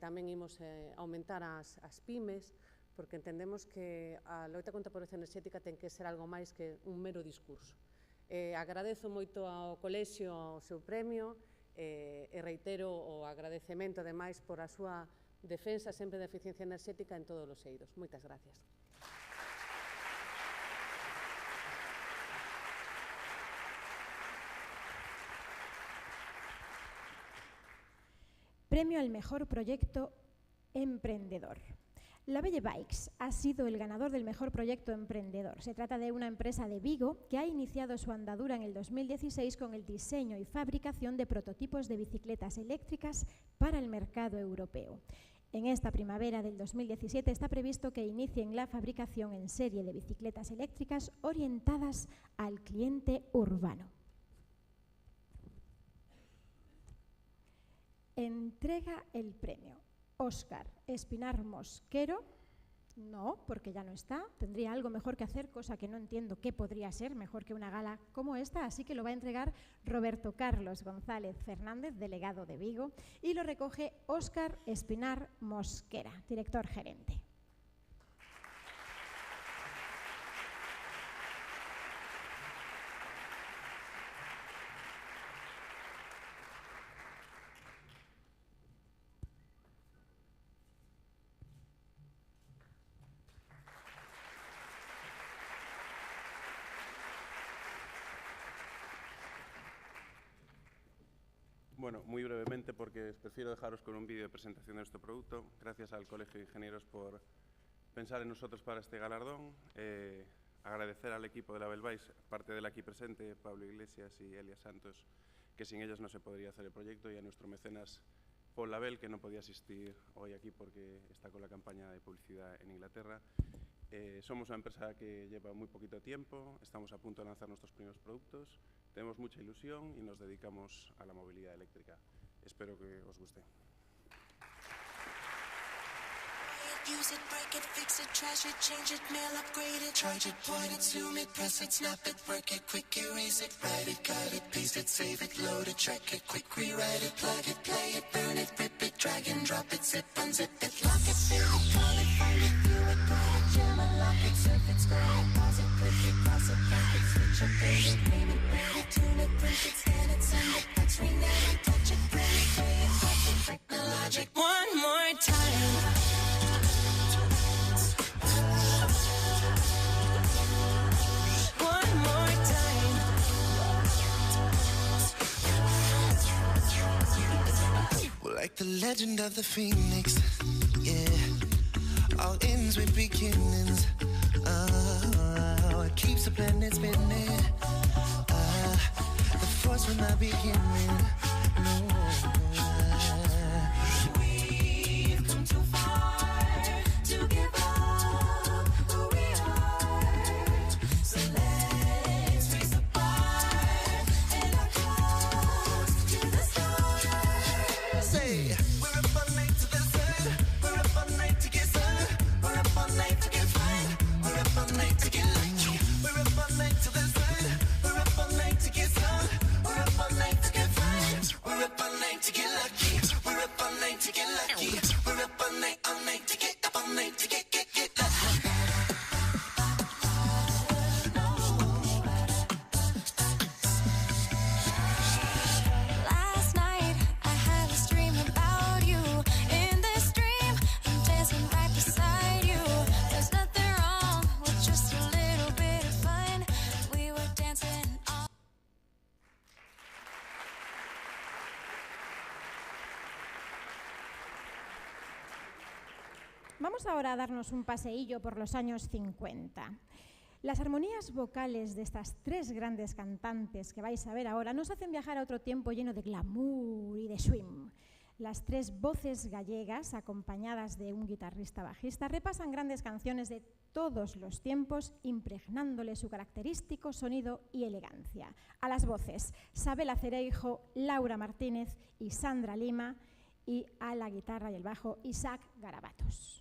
Tamén imos aumentar as pymes, porque entendemos que a loita contra a pobreza enerxética ten que ser algo máis que un mero discurso. Agradezo moito ao colexio o seu premio e reitero o agradecemento, ademais, por a súa defensa sempre da eficiencia enerxética en todos os eidos. Moitas gracias. Premio al mejor proyecto emprendedor. La Belle Bikes ha sido el ganador del mejor proyecto emprendedor. Se trata de una empresa de Vigo que ha iniciado su andadura en el 2016 con el diseño y fabricación de prototipos de bicicletas eléctricas para el mercado europeo. En esta primavera del 2017 está previsto que inicien la fabricación en serie de bicicletas eléctricas orientadas al cliente urbano. Entrega el premio Óscar Espinar Mosquero. No, porque ya no está. Tendría algo mejor que hacer, cosa que no entiendo qué podría ser mejor que una gala como esta, así que lo va a entregar Roberto Carlos González Fernández, delegado de Vigo, y lo recoge Óscar Espinar Mosquera, director gerente. Bueno, muy brevemente, porque prefiero dejaros con un vídeo de presentación de nuestro producto. Gracias al Colegio de Ingenieros por pensar en nosotros para este galardón. Agradecer al equipo de la Belle Bikes, parte del aquí presente, Pablo Iglesias y Elia Santos, que sin ellos no se podría hacer el proyecto, y a nuestro mecenas Paul Labelle, que no podía asistir hoy aquí porque está con la campaña de publicidad en Inglaterra. Somos una empresa que lleva muy poquito tiempo, estamos a punto de lanzar nuestros primeros productos, tenemos mucha ilusión y nos dedicamos a la movilidad eléctrica. Espero que os guste. Use it, break it, fix it, trash it, change it, mail, upgrade it, charge it, point it, zoom it, press it, snap it, work it, quick erase it, write it, cut it, paste it, save it, load it, check it, quick rewrite it, plug it, play it, burn it, rip it, drag and drop it, zip, unzip it, lock it, fill it, call it, find it, view it, write it, jam it, lock it, surf it, scroll it, pause it, click it, cross it, back it, switch it, pay it, name it, rate it, tune it, print it, scan it, send it, fax, rename it, touch it, print it, pay it, touch it, technologic. One more time. Like the legend of the phoenix, yeah. All ends with beginnings. It keeps the planet spinning. The force from the beginning. No. We've come too far to give up who we are. So let's raise the bar and our close to the stars. Say, we're up all night to the sun. We're up all night to get sun. We're up all night to get fun. We're up all night to get lucky. We're up all night to the sun. We're up all night to get sun. We're up all night to get fun. We're up all night to get lucky. We're up all night to get lucky. We're up all night to get up all night to get lucky. Last night I had this dream about you. In this dream I'm dancing right beside you. There's nothing wrong with just a little bit of fun. We were dancing all. Vamos ahora a darnos un paseillo por los años 50. Las armonías vocales de estas tres grandes cantantes que vais a ver ahora nos hacen viajar a otro tiempo lleno de glamour y de swing. Las tres voces gallegas, acompañadas de un guitarrista bajista, repasan grandes canciones de todos los tiempos, impregnándole su característico sonido y elegancia. A las voces, Sabela Cereijo, Laura Martínez y Sandra Lima, y a la guitarra y el bajo, Isaac Garabatos.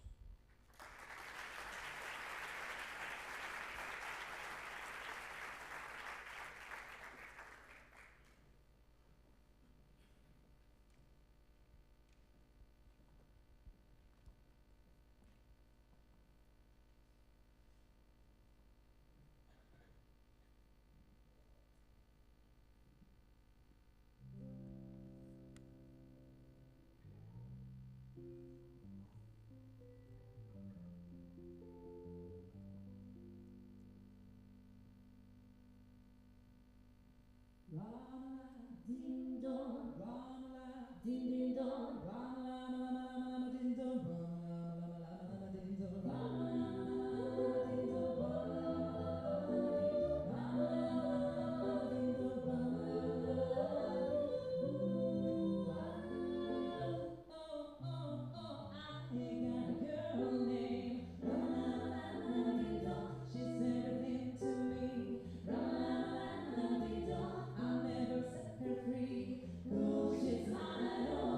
I'll never set her free. 'Cause she's mine.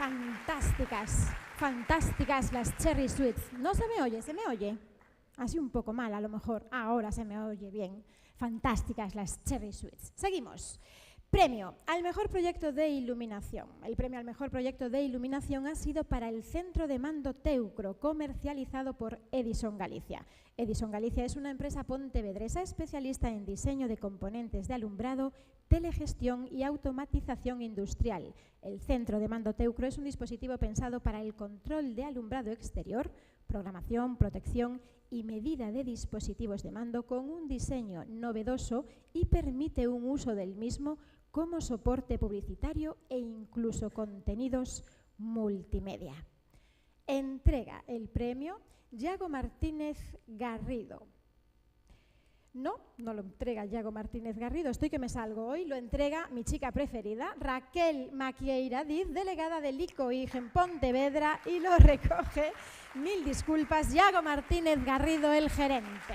Fantásticas, fantásticas las Cherry Sweets. No se me oye, ¿se me oye? Así un poco mal a lo mejor. Ahora se me oye bien. Fantásticas las Cherry Sweets. Seguimos. Premio al mejor proyecto de iluminación. El premio al mejor proyecto de iluminación ha sido para el Centro de Mando Teucro, comercializado por Edison Galicia. Edison Galicia es una empresa pontevedresa especialista en diseño de componentes de alumbrado, telegestión y automatización industrial. El Centro de Mando Teucro es un dispositivo pensado para el control de alumbrado exterior, programación, protección y medida de dispositivos de mando con un diseño novedoso y permite un uso del mismo como soporte publicitario e incluso contenidos multimedia. Entrega el premio Yago Martínez Garrido. No lo entrega Yago Martínez Garrido, estoy que me salgo hoy, lo entrega mi chica preferida, Raquel Maquieira Diz, delegada del ICOIG en Pontevedra, y lo recoge, mil disculpas, Yago Martínez Garrido, el gerente.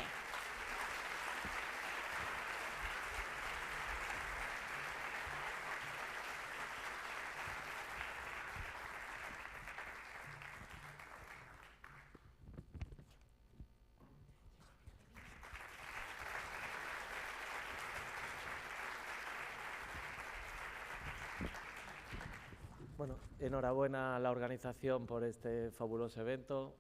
Bueno, enhorabuena a la organización por este fabuloso evento,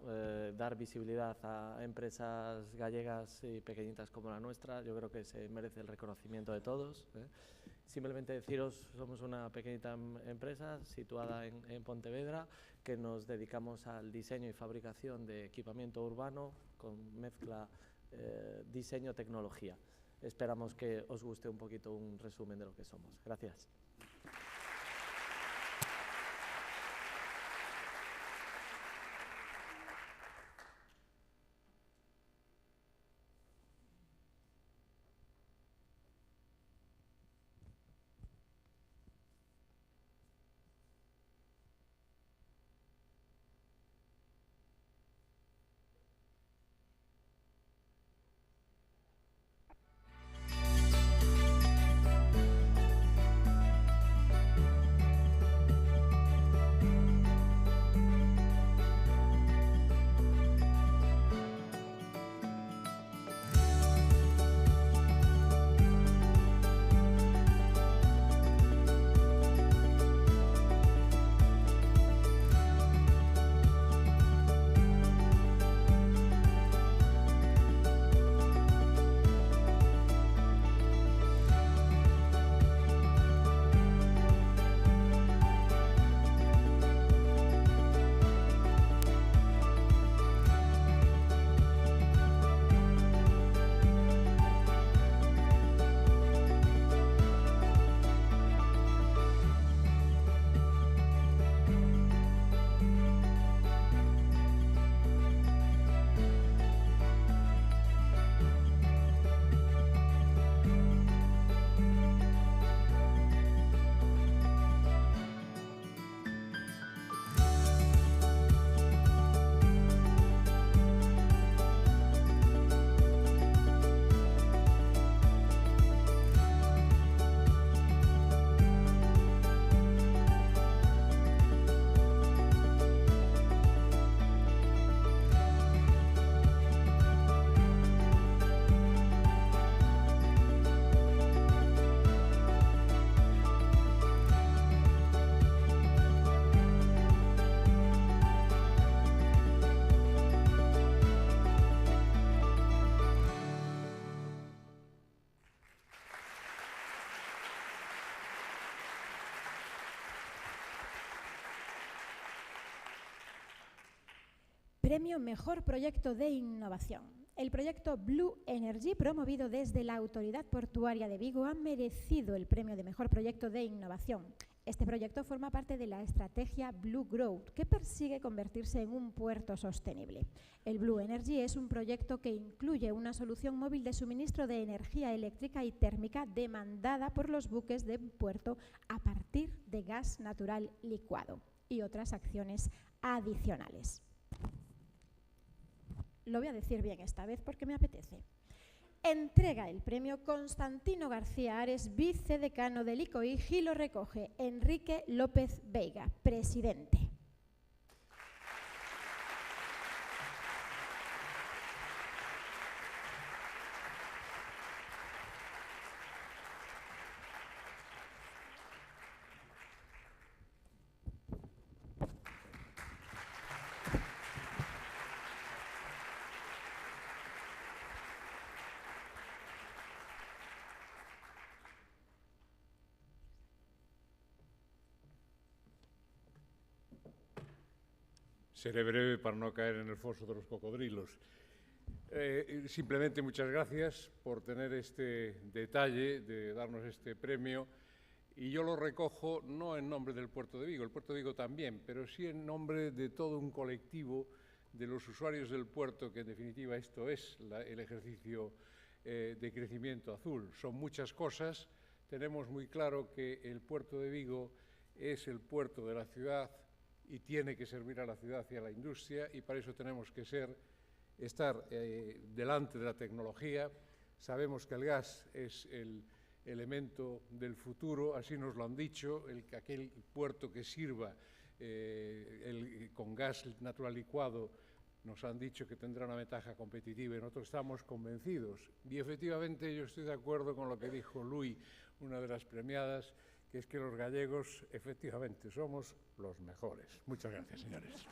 dar visibilidad a empresas gallegas y pequeñitas como la nuestra, yo creo que se merece el reconocimiento de todos. Simplemente deciros, somos una pequeñita empresa situada en Pontevedra, que nos dedicamos al diseño y fabricación de equipamiento urbano con mezcla diseño-tecnología. Esperamos que os guste un poquito un resumen de lo que somos. Gracias. Premio Mejor Proyecto de Innovación. El proyecto Blue Energy, promovido desde la Autoridad Portuaria de Vigo, ha merecido el premio de Mejor Proyecto de Innovación. Este proyecto forma parte de la estrategia Blue Growth, que persigue convertirse en un puerto sostenible. El Blue Energy es un proyecto que incluye una solución móvil de suministro de energía eléctrica y térmica demandada por los buques de puerto a partir de gas natural licuado y otras acciones adicionales. Lo voy a decir bien esta vez porque me apetece. Entrega el premio Constantino García Ares, vicedecano del ICOI, y lo recoge Enrique López Veiga, presidente. Seré breve para no caer en el foso de los cocodrilos. Simplemente muchas gracias por tener este detalle de darnos este premio, y yo lo recojo no en nombre del Puerto de Vigo, el Puerto de Vigo también, pero sí en nombre de todo un colectivo de los usuarios del puerto, que en definitiva esto es el ejercicio de crecimiento azul. Son muchas cosas. Tenemos muy claro que el Puerto de Vigo es el puerto de la ciudad y tiene que servir a la ciudad y a la industria, y para eso tenemos que estar delante de la tecnología. Sabemos que el gas es el elemento del futuro, así nos lo han dicho, aquel puerto que sirva con gas natural licuado, nos han dicho que tendrá una ventaja competitiva, y nosotros estamos convencidos. Y efectivamente yo estoy de acuerdo con lo que dijo Luis, una de las premiadas, que es que los gallegos efectivamente somos los mejores. Muchas gracias, señores.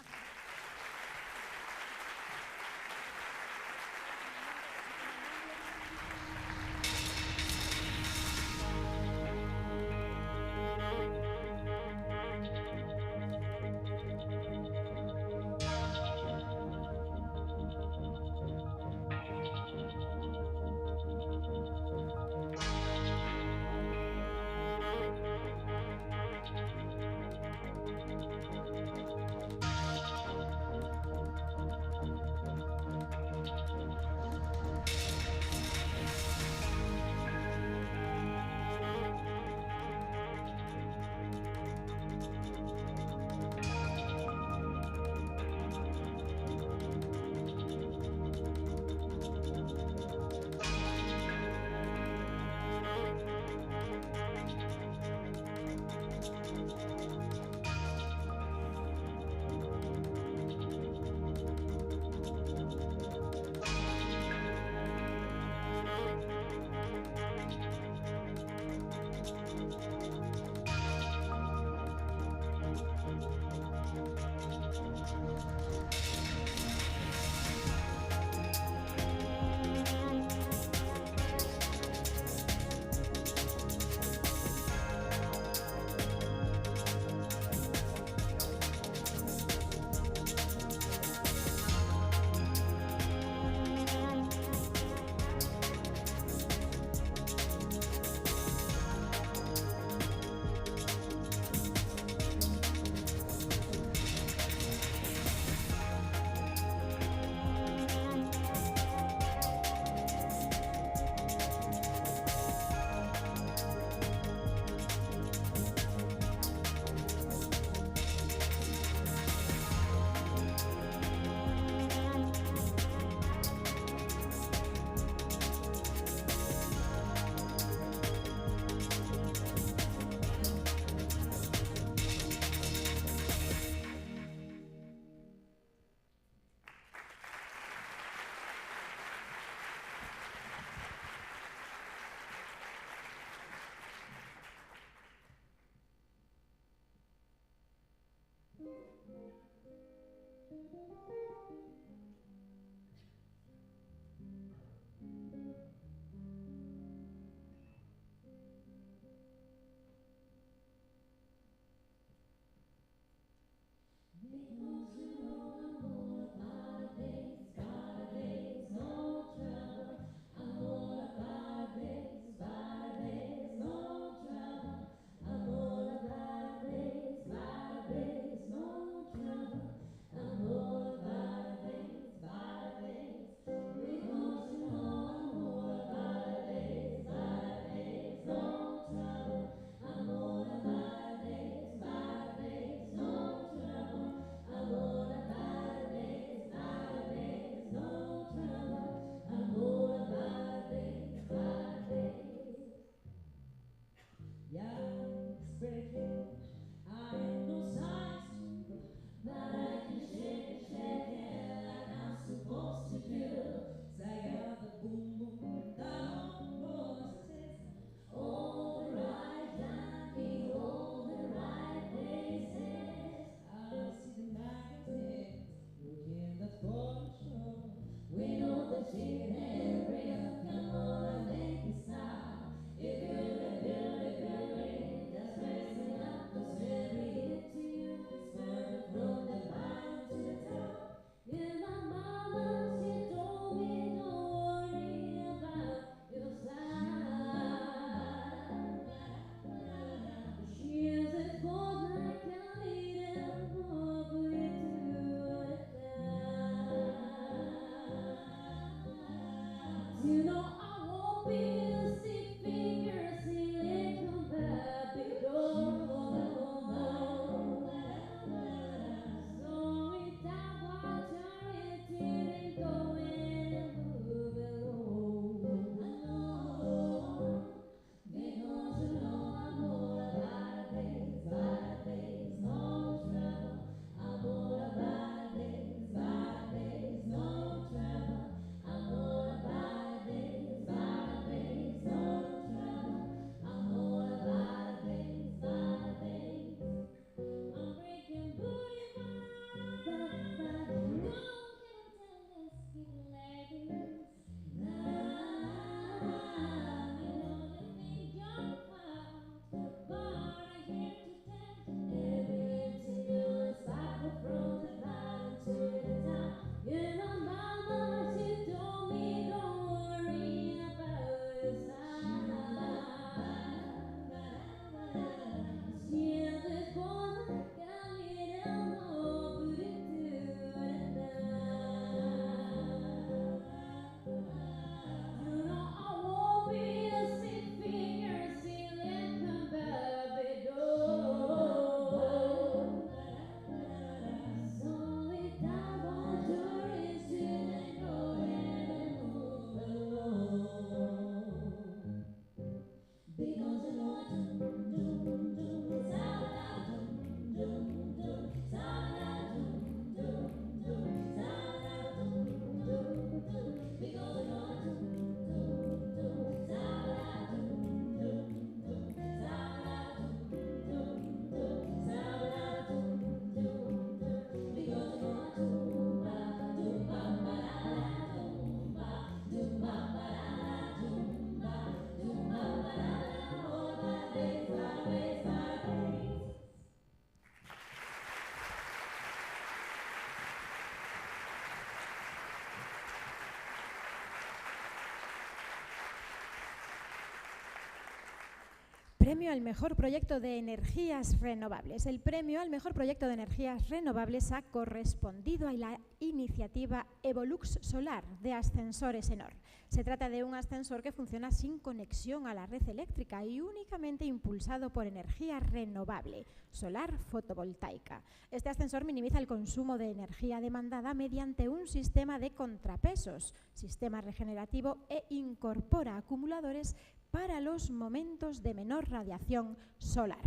Premio al mejor proyecto de energías renovables. El premio al mejor proyecto de energías renovables ha correspondido a la iniciativa Evolux Solar de Ascensores Enor. Se trata de un ascensor que funciona sin conexión a la red eléctrica y únicamente impulsado por energía renovable, solar fotovoltaica. Este ascensor minimiza el consumo de energía demandada mediante un sistema de contrapesos, sistema regenerativo e incorpora acumuladores para los momentos de menor radiación solar.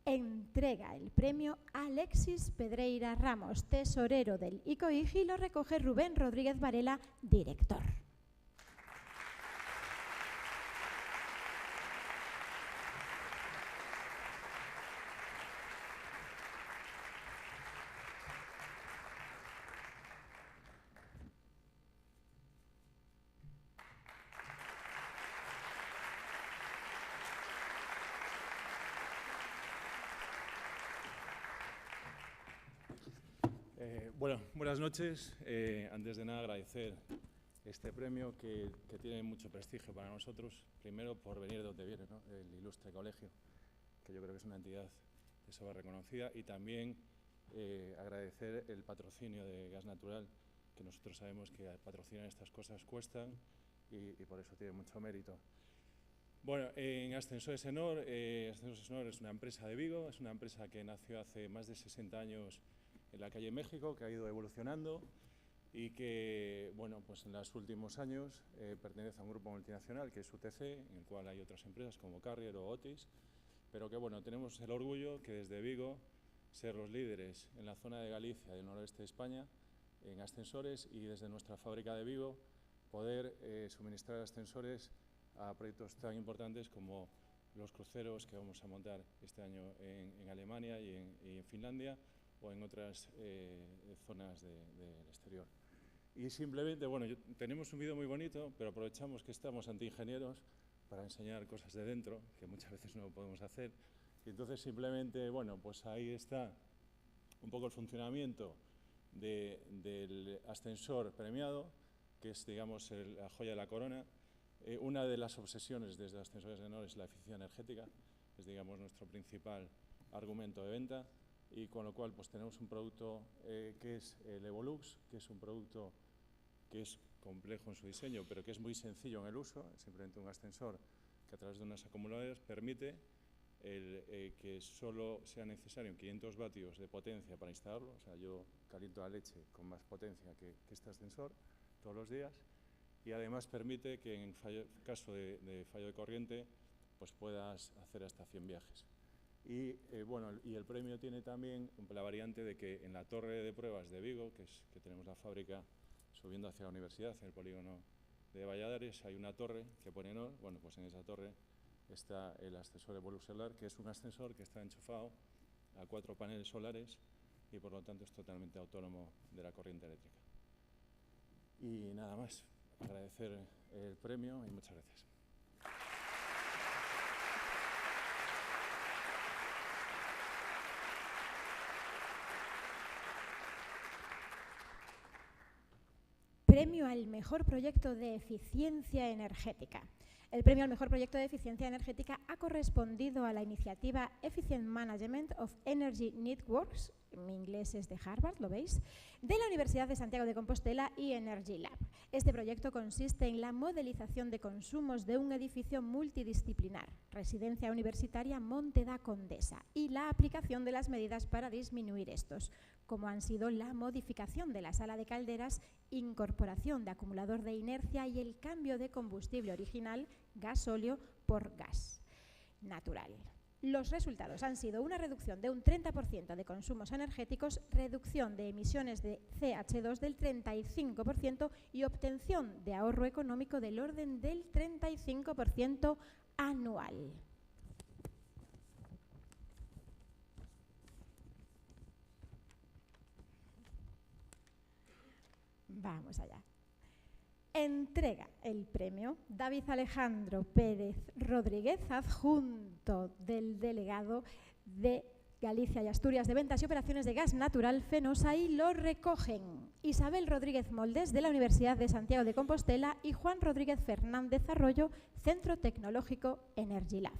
Entrega el premio Alexis Pedreira Ramos, tesorero del ICOIG, y lo recoge Rubén Rodríguez Varela, director. Bueno, buenas noches. Antes de nada, agradecer este premio que tiene mucho prestigio para nosotros. Primero, por venir de donde viene, ¿no? El ilustre colegio, que yo creo que es una entidad de sobra reconocida. Y también agradecer el patrocinio de Gas Natural, que nosotros sabemos que patrocinar estas cosas cuestan y por eso tiene mucho mérito. Bueno, en Ascensores Enor, Ascensores Enor es una empresa de Vigo, es una empresa que nació hace más de 60 años en la calle México, que ha ido evolucionando y que, bueno, pues en los últimos años pertenece a un grupo multinacional que es UTC, en el cual hay otras empresas como Carrier o Otis, pero que, bueno, tenemos el orgullo que desde Vigo ser los líderes en la zona de Galicia y del noroeste de España en ascensores, y desde nuestra fábrica de Vigo poder suministrar ascensores a proyectos tan importantes como los cruceros que vamos a montar este año en Alemania y en Finlandia, o en otras zonas del exterior. Y simplemente, bueno, tenemos un vídeo muy bonito, pero aprovechamos que estamos ante ingenieros para enseñar cosas de dentro, que muchas veces no podemos hacer. Y entonces simplemente, bueno, pues ahí está un poco el funcionamiento del ascensor premiado, que es, digamos, la joya de la corona. Una de las obsesiones desde Ascensores Enor es la eficiencia energética, es, digamos, nuestro principal argumento de venta. Y con lo cual pues tenemos un producto que es el Evolux, que es un producto que es complejo en su diseño, pero que es muy sencillo en el uso. Es simplemente un ascensor que a través de unas acumuladoras permite que solo sea necesario 500 vatios de potencia para instalarlo. O sea, yo caliento la leche con más potencia que este ascensor todos los días, y además permite que en caso de fallo de corriente pues puedas hacer hasta 100 viajes. Y, bueno, y el premio tiene también la variante de que en la torre de pruebas de Vigo, que tenemos la fábrica subiendo hacia la universidad, en el polígono de Valladares, hay una torre que pone Enor. Bueno, pues en esa torre está el ascensor Evolux Solar, que es un ascensor que está enchufado a 4 paneles solares y por lo tanto es totalmente autónomo de la corriente eléctrica. Y nada más, agradecer el premio y muchas gracias. Premio al mejor proyecto de eficiencia energética. El premio al mejor proyecto de eficiencia energética ha correspondido a la iniciativa Efficient Management of Energy Networks, mi inglés es de Harvard, ¿lo veis?, de la Universidad de Santiago de Compostela y Energy Lab. Este proyecto consiste en la modelización de consumos de un edificio multidisciplinar, Residencia Universitaria Monte da Condesa, y la aplicación de las medidas para disminuir estos, como han sido la modificación de la sala de calderas, incorporación de acumulador de inercia y el cambio de combustible original, gasóleo, por gas natural. Los resultados han sido una reducción de un 30% de consumos energéticos, reducción de emisiones de CH2 del 35% y obtención de ahorro económico del orden del 35% anual. Vamos allá. Entrega el premio David Alejandro Pérez Rodríguez, adjunto del delegado de Galicia y Asturias de Ventas y Operaciones de Gas Natural, Fenosa, y lo recogen Isabel Rodríguez Moldes, de la Universidad de Santiago de Compostela, y Juan Rodríguez Fernández Arroyo, Centro Tecnológico Energy Lab.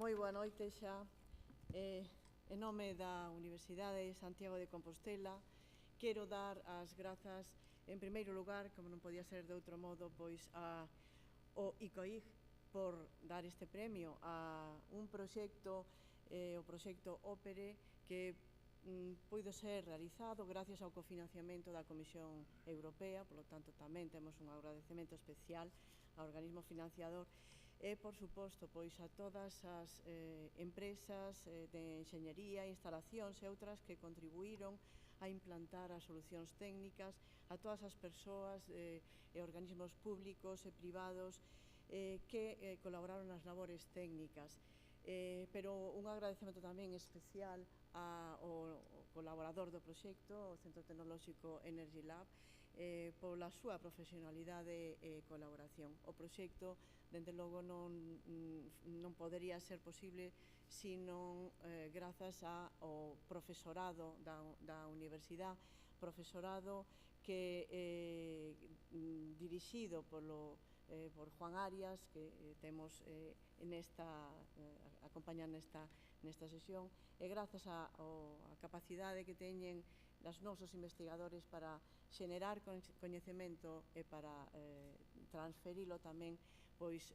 Moi boa noite xa. En nome da Universidade de Santiago de Compostela, quero dar as grazas, en primeiro lugar, como non podía ser de outro modo, pois ao ICOIG por dar este premio a un proxecto, o proxecto OPERE, que puido ser realizado gracias ao cofinanciamento da Comisión Europea, polo tanto tamén temos un agradecemento especial ao organismo financiador, e, por suposto, pois a todas as empresas de enxeñería, instalacións e outras que contribuíron a implantar as solucións técnicas, a todas as persoas e organismos públicos e privados que colaboraron nas labores técnicas. Pero un agradecemento tamén especial ao colaborador do proxecto, o Centro Tecnolóxico Energy Lab, pola súa profesionalidade e colaboración. O proxecto, dende logo, non podería ser posible sino grazas ao profesorado da universidade, profesorado que dirixido por Juan Arias, que temos acompañan nesta sesión, e grazas á capacidade que teñen dos nosos investigadores para xenerar coñecemento e para transferilo tamén, pois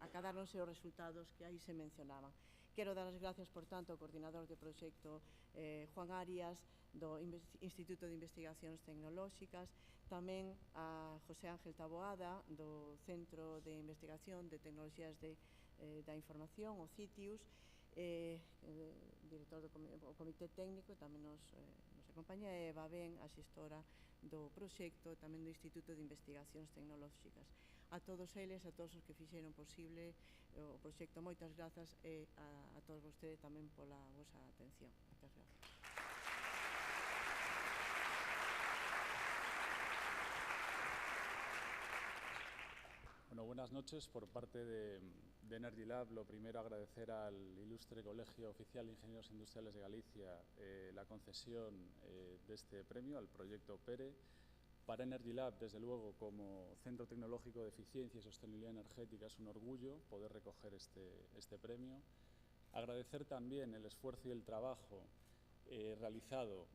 acadáronse os resultados que aí se mencionaban. Quero dar as gracias, por tanto, ao coordinador do proxecto Juan Arias, do Instituto de Investigacións Tecnolóxicas, tamén a José Ángel Taboada, do Centro de Investigación de Tecnoloxías da Información, o CITIUS, director do Comité Técnico, tamén nos acompaña, e Eva Ben, a xestora do proxecto, tamén do Instituto de Investigacións Tecnolóxicas. A todos eles, a todos os que fixeron posible o proxecto, moitas grazas, e a todos vostedes tamén pola vosa atención. Moitas grazas. Bueno, buenas noches. Por parte de Energy Lab, lo primero agradecer al Ilustre Colegio Oficial de Ingenieros Industriales de Galicia la concesión de este premio al proyecto PERE. Para Energy Lab, desde luego, como Centro Tecnológico de Eficiencia y Sostenibilidad Energética, es un orgullo poder recoger este premio. Agradecer también el esfuerzo y el trabajo realizado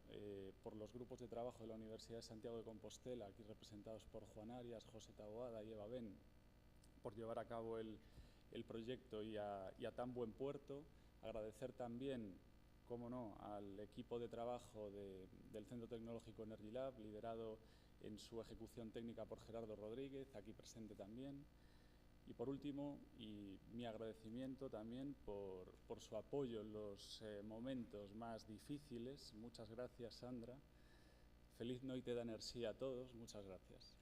por los grupos de trabajo de la Universidad de Santiago de Compostela, aquí representados por Juan Arias, José Taboada y Eva Ben, por llevar a cabo el proyecto y a tan buen puerto. Agradecer también, cómo no, al equipo de trabajo del Centro Tecnológico Energy Lab, liderado en su ejecución técnica por Gerardo Rodríguez, aquí presente también. Y por último, mi agradecimiento también por su apoyo en los momentos más difíciles. Muchas gracias, Sandra. Feliz noite da enerxía a todos. Muchas gracias.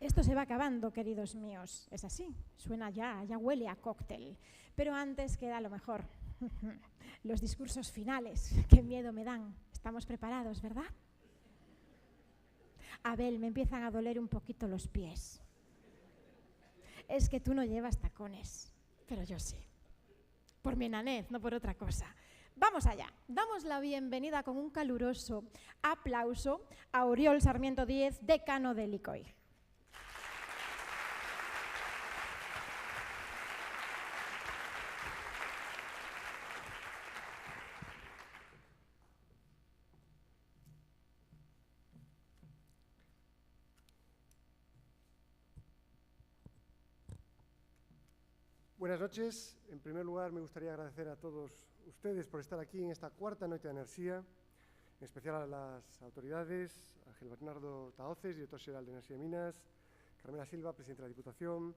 Esto se va acabando, queridos míos. Es así, suena ya huele a cóctel. Pero antes queda lo mejor. Los discursos finales. Qué miedo me dan. Estamos preparados, ¿verdad? Abel, me empiezan a doler un poquito los pies. Es que tú no llevas tacones, pero yo sí. Por mi enanez, no por otra cosa. Vamos allá. Damos la bienvenida con un caluroso aplauso a Oriol Sarmiento Díez, decano del ICOI. Buenas noches. En primer lugar, me gustaría agradecer a todos ustedes por estar aquí en esta cuarta Noite de Enerxía, en especial a las autoridades, a Ángel Bernardo Tahoces, director xeral de Enerxía e Minas, Carmela Silva, presidente de la Diputación,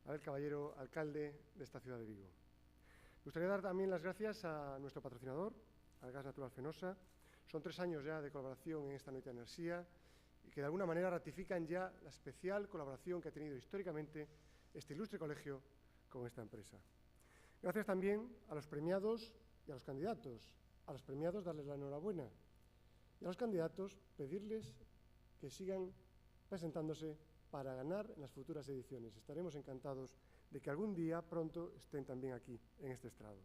Abel Caballero, alcalde de esta ciudad de Vigo. Me gustaría dar también las gracias a nuestro patrocinador, al Gas Natural Fenosa. Son 3 años ya de colaboración en esta Noite de Enerxía y que de alguna manera ratifican ya la especial colaboración que ha tenido históricamente este ilustre colegio con esta empresa. Gracias también a los premiados y a los candidatos. A los premiados darles la enhorabuena y a los candidatos pedirles que sigan presentándose para ganar en las futuras ediciones. Estaremos encantados de que algún día pronto estén también aquí, en este estrado.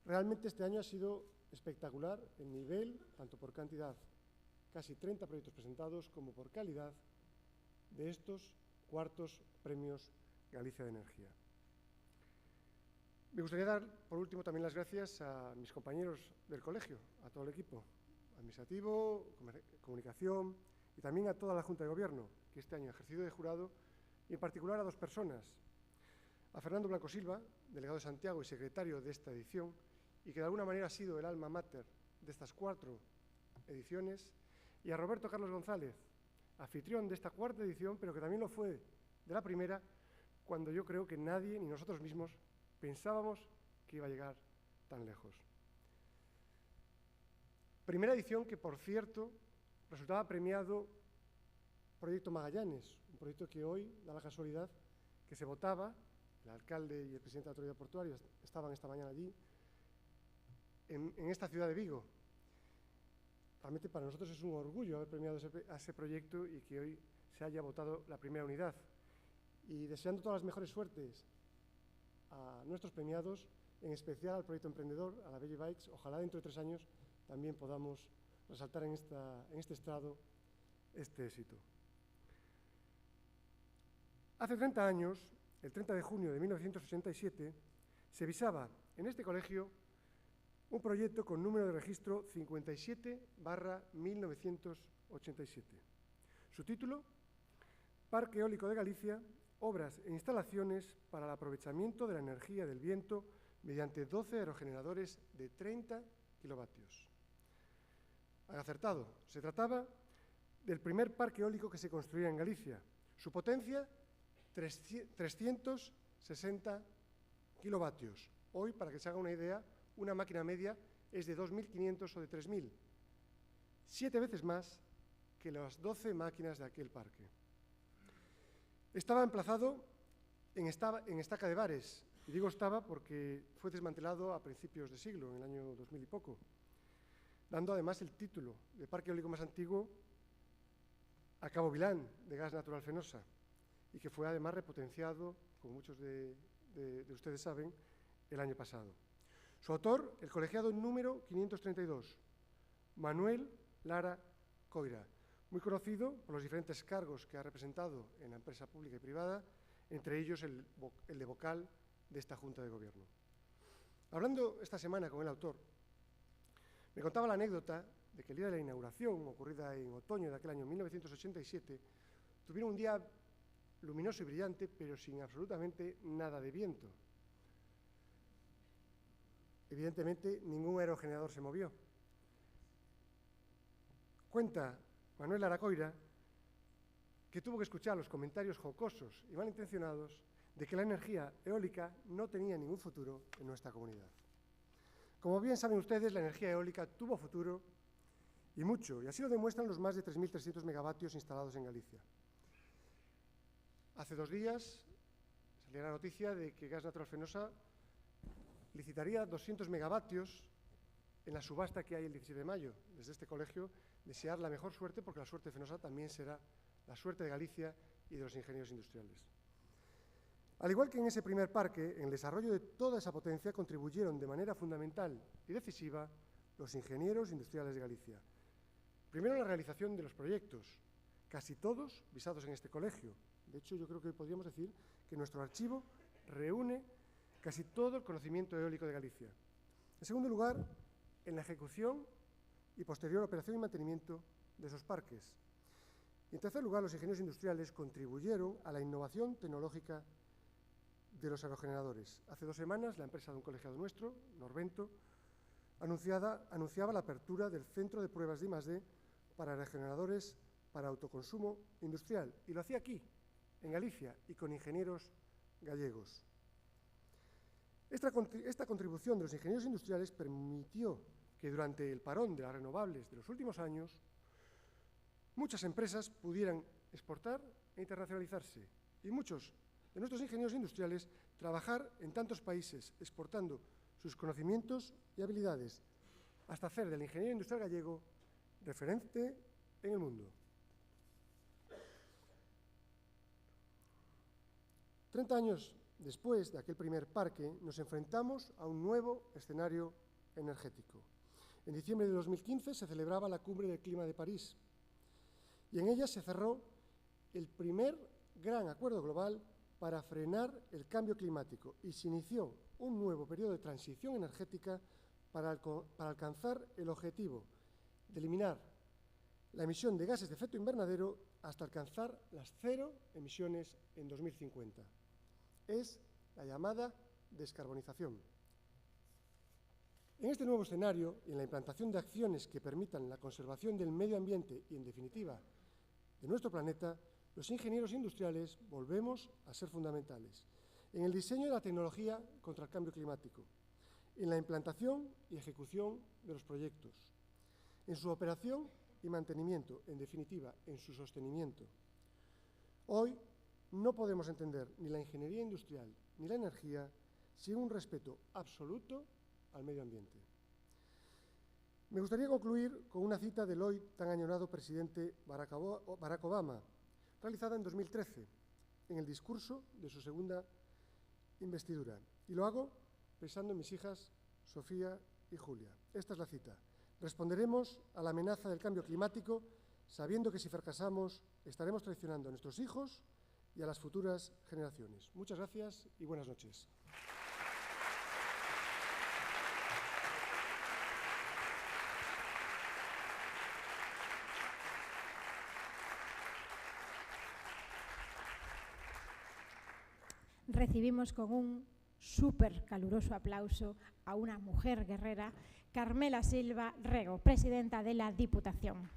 Realmente este año ha sido espectacular el nivel, tanto por cantidad, casi 30 proyectos presentados, como por calidad de estos cuartos premios Galicia de Energía. Me gustaría dar, por último, también las gracias a mis compañeros del colegio, a todo el equipo administrativo, comunicación y también a toda la Junta de Gobierno, que este año ha ejercido de jurado, y en particular a 2 personas, a Fernando Blanco Silva, delegado de Santiago y secretario de esta edición, y que de alguna manera ha sido el alma mater de estas 4 ediciones, y a Roberto Carlos González, anfitrión de esta 4ª edición, pero que también lo fue de la primera, cuando yo creo que nadie, ni nosotros mismos, pensábamos que iba a llegar tan lejos. Primera edición que, por cierto, resultaba premiado Proyecto Magallanes, un proyecto que hoy da la casualidad que se votaba, el alcalde y el presidente de la Autoridad Portuaria estaban esta mañana allí, en esta ciudad de Vigo. Realmente para nosotros es un orgullo haber premiado a ese proyecto y que hoy se haya votado la primera unidad. Y deseando todas las mejores suertes a nuestros premiados, en especial al proyecto emprendedor, a la Belle Bikes. Ojalá dentro de 3 años también podamos resaltar en este estrado este éxito. Hace 30 años, el 30 de junio de 1987, se visaba en este colegio un proyecto con número de registro 57/1987. Su título, Parque Eólico de Galicia, obras e instalaciones para el aprovechamiento de la energía del viento mediante 12 aerogeneradores de 30 kilovatios. Acertado, se trataba del primer parque eólico que se construía en Galicia. Su potencia, 360 kilovatios. Hoy, para que se haga una idea, una máquina media es de 2.500 o de 3.000. 7 veces más que las 12 máquinas de aquel parque. Estaba emplazado en Estaca de Bares, y digo estaba porque fue desmantelado a principios de siglo, en el año 2000 y poco, dando además el título de parque eólico más antiguo a Cabo Vilán, de Gas Natural Fenosa, y que fue además repotenciado, como muchos de ustedes saben, el año pasado. Su autor, el colegiado número 532, Manuel Lara Coira, muy conocido por los diferentes cargos que ha representado en la empresa pública y privada, entre ellos el de vocal de esta Junta de Gobierno. Hablando esta semana con el autor, me contaba la anécdota de que el día de la inauguración, ocurrida en otoño de aquel año 1987, tuvieron un día luminoso y brillante, pero sin absolutamente nada de viento. Evidentemente, ningún aerogenerador se movió. Cuenta Manuel Aracoira que tuvo que escuchar los comentarios jocosos y malintencionados de que la energía eólica no tenía ningún futuro en nuestra comunidad. Como bien saben ustedes, la energía eólica tuvo futuro y mucho, y así lo demuestran los más de 3.300 megavatios instalados en Galicia. Hace 2 días salía la noticia de que Gas Natural Fenosa licitaría 200 megavatios en la subasta que hay el 17 de mayo. Desde este colegio, desear la mejor suerte, porque la suerte de Fenosa también será la suerte de Galicia y de los ingenieros industriales. Al igual que en ese primer parque, en el desarrollo de toda esa potencia contribuyeron de manera fundamental y decisiva los ingenieros industriales de Galicia. Primero, la realización de los proyectos, casi todos visados en este colegio. De hecho, yo creo que hoy podríamos decir que nuestro archivo reúne casi todo el conocimiento eólico de Galicia. En segundo lugar, en la ejecución y posterior operación y mantenimiento de esos parques. Y en tercer lugar, los ingenieros industriales contribuyeron a la innovación tecnológica de los aerogeneradores. Hace 2 semanas, la empresa de un colegiado nuestro, Norvento, anunciaba la apertura del centro de pruebas de I+D para aerogeneradores para autoconsumo industrial. Y lo hacía aquí, en Galicia, y con ingenieros gallegos. Esta contribución de los ingenieros industriales permitió que durante el parón de las renovables de los últimos años, muchas empresas pudieran exportar e internacionalizarse, y muchos de nuestros ingenieros industriales trabajar en tantos países, exportando sus conocimientos y habilidades, hasta hacer del ingeniero industrial gallego referente en el mundo. 30 años después de aquel primer parque, nos enfrentamos a un nuevo escenario energético. En diciembre de 2015 se celebraba la Cumbre del Clima de París y en ella se cerró el primer gran acuerdo global para frenar el cambio climático y se inició un nuevo periodo de transición energética para alcanzar el objetivo de eliminar la emisión de gases de efecto invernadero hasta alcanzar las 0 emisiones en 2050. Es la llamada descarbonización. En este nuevo escenario y en la implantación de acciones que permitan la conservación del medio ambiente y, en definitiva, de nuestro planeta, los ingenieros industriales volvemos a ser fundamentales en el diseño de la tecnología contra el cambio climático, en la implantación y ejecución de los proyectos, en su operación y mantenimiento, en definitiva, en su sostenimiento. Hoy no podemos entender ni la ingeniería industrial ni la energía sin un respeto absoluto al medio ambiente. Me gustaría concluir con una cita del hoy tan añorado presidente Barack Obama, realizada en 2013, en el discurso de su segunda investidura. Y lo hago pensando en mis hijas Sofía y Julia. Esta es la cita. Responderemos a la amenaza del cambio climático sabiendo que si fracasamos estaremos traicionando a nuestros hijos y a las futuras generaciones. Muchas gracias y buenas noches. Recibimos con un súper caluroso aplauso a una mujer guerrera, Carmela Silva Rego, presidenta de la Diputación.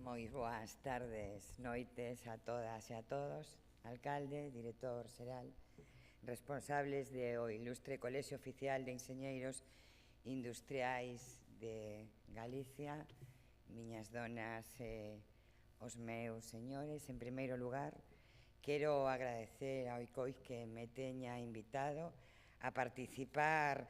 Moi boas tardes, noites a todas e a todos, alcalde, director xeral, responsables do ilustre Colexio Oficial de Enxeñeiros Industriais de Galicia, miñas donas e os meus señores. En primeiro lugar, quero agradecer ao ICOI que me teña invitado a participar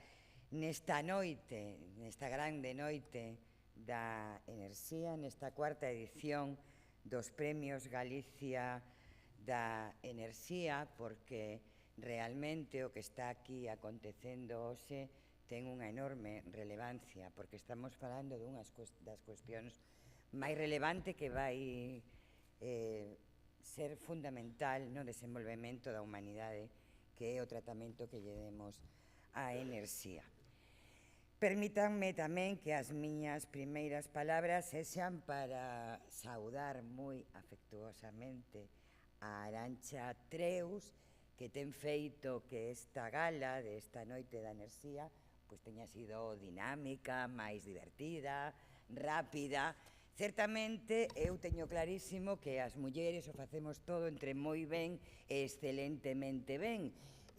nesta noite, nesta grande noite da enerxía, nesta cuarta edición dos Premios Galicia da Enerxía, porque realmente o que está aquí acontecendo hoxe ten unha enorme relevancia, porque estamos falando dunhas das cuestións máis relevante que vai ser fundamental no desenvolvemento da humanidade, que é o tratamento que lle demos á enerxía. Permítanme tamén que as miñas primeiras palabras sexan para saudar moi afectuosamente a Arantxa Treus, que ten feito que esta gala desta noite da enerxía pois teña sido dinámica, máis divertida, rápida. Certamente, eu teño clarísimo que as mulleres o facemos todo entre moi ben e excelentemente ben.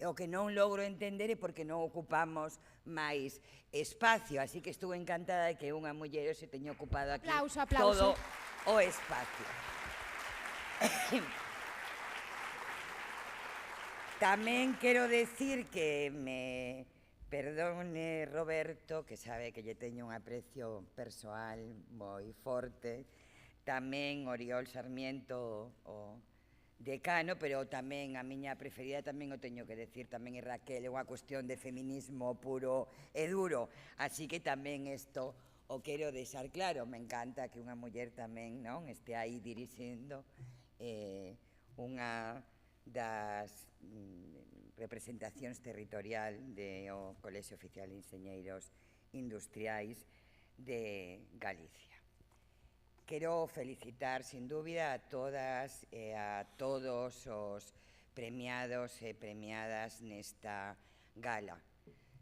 o que non logro entender é porque non ocupamos máis espacio, así que estou encantada de que unha muller se teña ocupado aquí Aplauso, aplauso. todo o espacio. Tamén quero decir que me perdone Roberto, que sabe que lle teño un aprecio persoal moi forte, tamén Oriol Sarmiento, o decano, pero tamén a miña preferida tamén o teño que decir, tamén é Raquel, é unha cuestión de feminismo puro e duro, así que tamén isto o quero deixar claro, me encanta que unha muller tamén non este aí dirixendo unha das representacións territorial do Colexio Oficial de Enxeñeiros Industriais de Galicia. Quero felicitar, sin dúbida, a todas e a todos os premiados e premiadas nesta gala.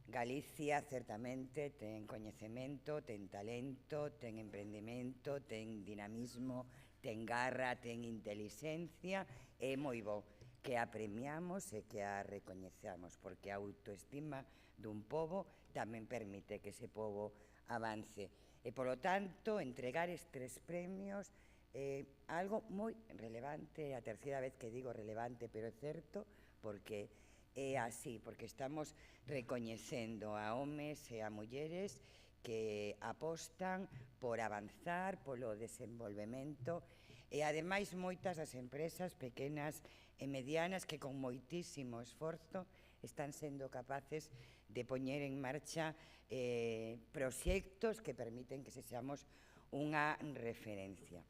Galicia, certamente, ten coñecemento, ten talento, ten emprendimento, ten dinamismo, ten garra, ten intelixencia, e moi bo que a premiamos e que a recoñezamos, porque a autoestima dun pobo tamén permite que ese pobo avance. E, polo tanto, entregar estes premios é algo moi relevante, a terceira vez que digo relevante, pero é certo, porque é así, porque estamos recoñecendo a homes e a mulleres que apostan por avanzar, polo desenvolvemento, e, ademais, moitas das empresas pequenas e medianas que con moitísimo esforzo están sendo capaces de poñer en marcha proxectos que permiten que sexamos unha referencia.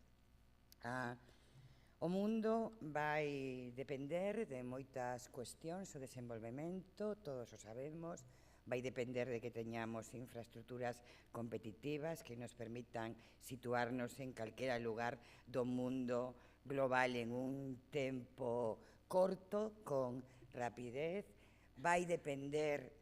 O mundo vai depender de moitas cuestións, o desenvolvemento, todos o sabemos, vai depender de que teñamos infraestructuras competitivas que nos permitan situarnos en calquera lugar do mundo global en un tempo corto, con rapidez, vai depender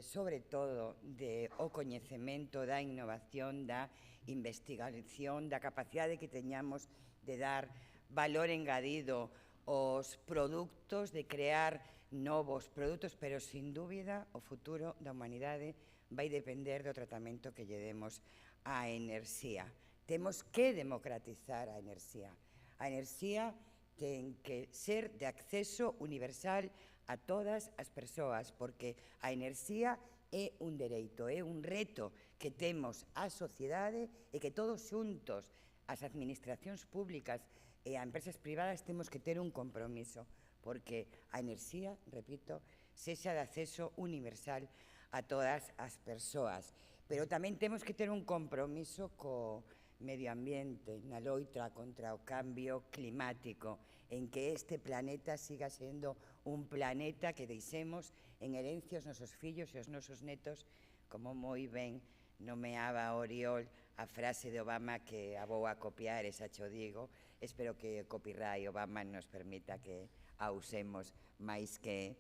sobre todo do coñecemento, da innovación, da investigación, da capacidade que teñamos de dar valor engadido aos produtos, de crear novos produtos, pero, sin dúbida, o futuro da humanidade vai depender do tratamento que lle demos á enerxía. Temos que democratizar a enerxía. A enerxía ten que ser de acceso universal a todas as persoas, porque a enerxía é un dereito, é un reto que temos a sociedade e que todos xuntos, as administracións públicas e as empresas privadas, temos que ter un compromiso, porque a enerxía, repito, sexa de acceso universal a todas as persoas. Pero tamén temos que ter un compromiso co medio ambiente, na loita contra o cambio climático, en que este planeta siga sendo un planeta que deixemos en herencia aos nosos fillos e aos nosos netos, como moi ben nomeaba Oriol a frase de Obama que a vou a copiar, esa cho digo. Espero que o copyright Obama nos permita que a usemos máis que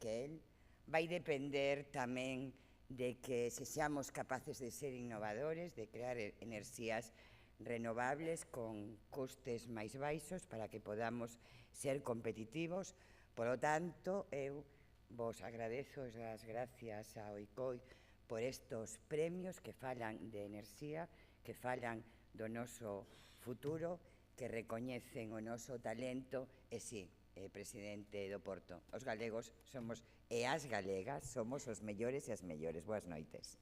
el. Vai depender tamén de que sexamos capaces de ser innovadores, de crear enerxías renovables con costes máis baixos para que podamos ser competitivos. Por lo tanto, eu vos agradezo as gracias ao ICOI por estos premios que falan de enerxía, que falan do noso futuro, que recoñecen o noso talento e, sí, presidente do Porto, os galegos somos, e as galegas somos os mellores e as mellores. Boas noites.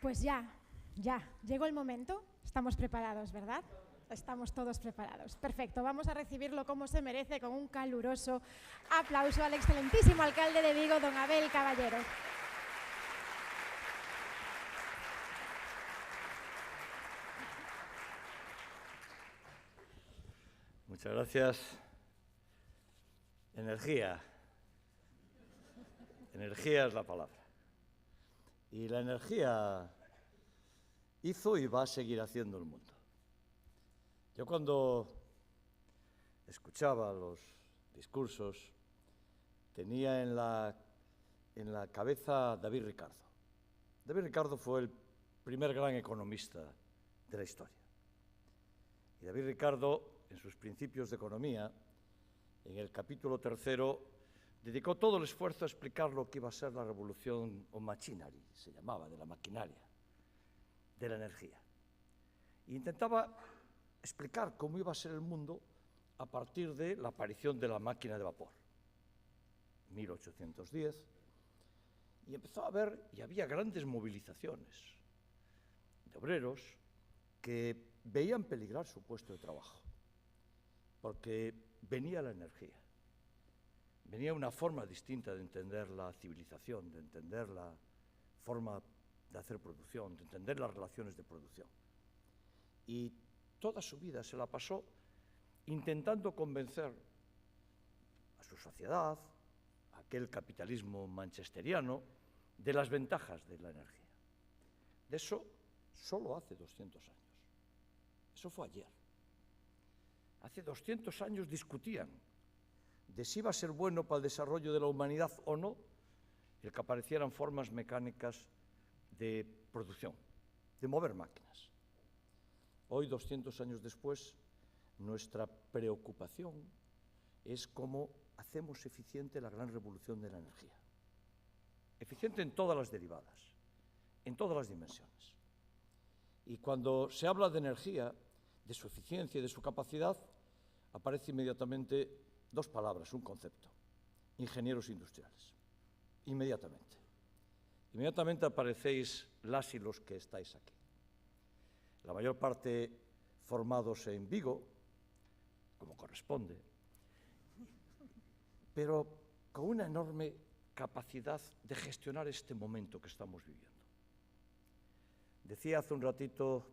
Pues ya, llegó el momento. Estamos preparados, ¿verdad? Estamos todos preparados. Perfecto, vamos a recibirlo como se merece, con un caluroso aplauso al excelentísimo alcalde de Vigo, don Abel Caballero. Muchas gracias. Energía. Energía es la palabra. Y la energía hizo y va a seguir haciendo el mundo. Yo cuando escuchaba los discursos tenía en la cabeza a David Ricardo. David Ricardo fue el primer gran economista de la historia. Y David Ricardo, en sus Principios de Economía, en el capítulo 3, dedicó todo el esfuerzo a explicar lo que iba a ser la revolución o machinery, se llamaba, de la maquinaria, de la energía. E intentaba explicar cómo iba a ser el mundo a partir de la aparición de la máquina de vapor, 1810, y empezó a ver, y había grandes movilizaciones de obreros que veían peligrar su puesto de trabajo, porque venía la energía, venía una forma distinta de entender la civilización, de entender la forma de hacer producción, de entender las relaciones de producción. Y toda su vida se la pasó intentando convencer a su sociedad, a aquel capitalismo manchesteriano, de las ventajas de la energía. De eso solo hace 200 años. Eso fue ayer. Hace 200 años discutían de si iba a ser bueno para el desarrollo de la humanidad o no el que aparecieran formas mecánicas de producción, de mover máquinas. Hoy, 200 años después, nuestra preocupación es cómo hacemos eficiente la gran revolución de la energía. Eficiente en todas las derivadas, en todas las dimensiones. Y cuando se habla de energía, de su eficiencia y de su capacidad, aparece inmediatamente dos palabras, un concepto: ingenieros industriales. Inmediatamente. Inmediatamente aparecéis las y los que estáis aquí. La mayor parte formados en Vigo, como corresponde, pero con una enorme capacidad de gestionar este momento que estamos viviendo. Decía hace un ratito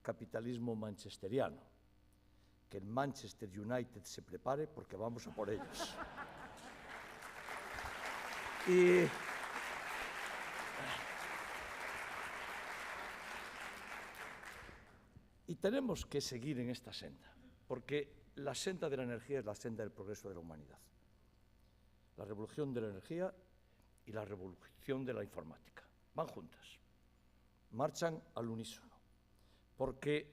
capitalismo manchesteriano, que el Manchester United se prepare porque vamos a por ellos. Y tenemos que seguir en esta senda, porque la senda de la energía es la senda del progreso de la humanidad. La revolución de la energía y la revolución de la informática van juntas, marchan al unísono, porque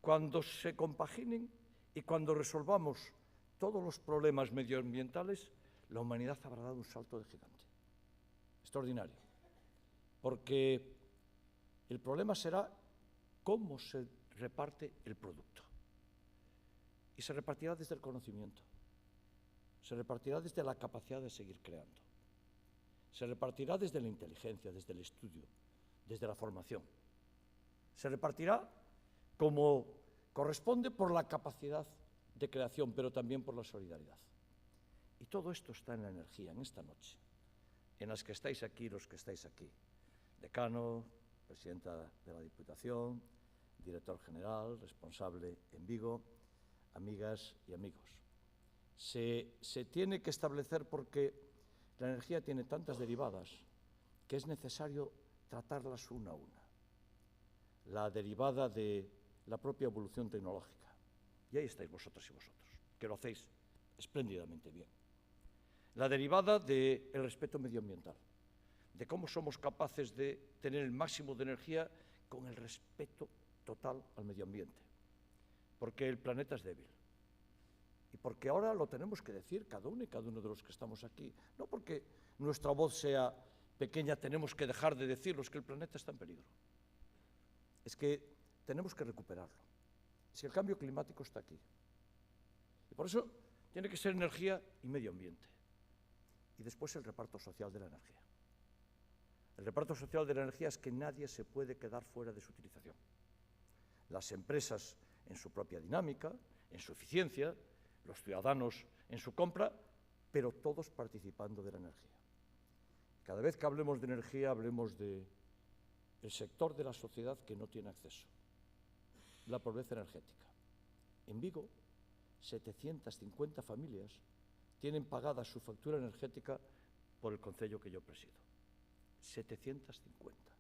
cuando se compaginen y cuando resolvamos todos los problemas medioambientales, la humanidad habrá dado un salto de gigante, extraordinario, porque el problema será cómo se reparte el producto. Y se repartirá desde el conocimiento, se repartirá desde la capacidad de seguir creando, se repartirá desde la inteligencia, desde el estudio, desde la formación, se repartirá como corresponde por la capacidad de creación, pero también por la solidaridad. Y todo esto está en la energía, en esta noche, en las que estáis aquí, los que estáis aquí. Decano, presidenta de la Diputación, director general, responsable en Vigo, amigas y amigos. Se tiene que establecer, porque la energía tiene tantas derivadas que es necesario tratarlas una a una. La derivada de la propia evolución tecnológica. Y ahí estáis vosotros y vosotros, que lo hacéis espléndidamente bien. La derivada del respeto medioambiental, de cómo somos capaces de tener el máximo de energía con el respeto total al medio ambiente, porque el planeta es débil. Y porque ahora lo tenemos que decir cada uno y cada uno de los que estamos aquí. No porque nuestra voz sea pequeña tenemos que dejar de decirlo, es que el planeta está en peligro. Es que tenemos que recuperarlo. Es que el cambio climático está aquí. Y por eso tiene que ser energía y medio ambiente. Y después el reparto social de la energía. El reparto social de la energía es que nadie se puede quedar fuera de su utilización. Las empresas en su propia dinámica, en su eficiencia, los ciudadanos en su compra, pero todos participando de la energía. Cada vez que hablemos de energía, hablemos del sector de la sociedad que no tiene acceso. La pobreza energética. En Vigo, 750 familias tienen pagada su factura energética por el concello que yo presido. 750.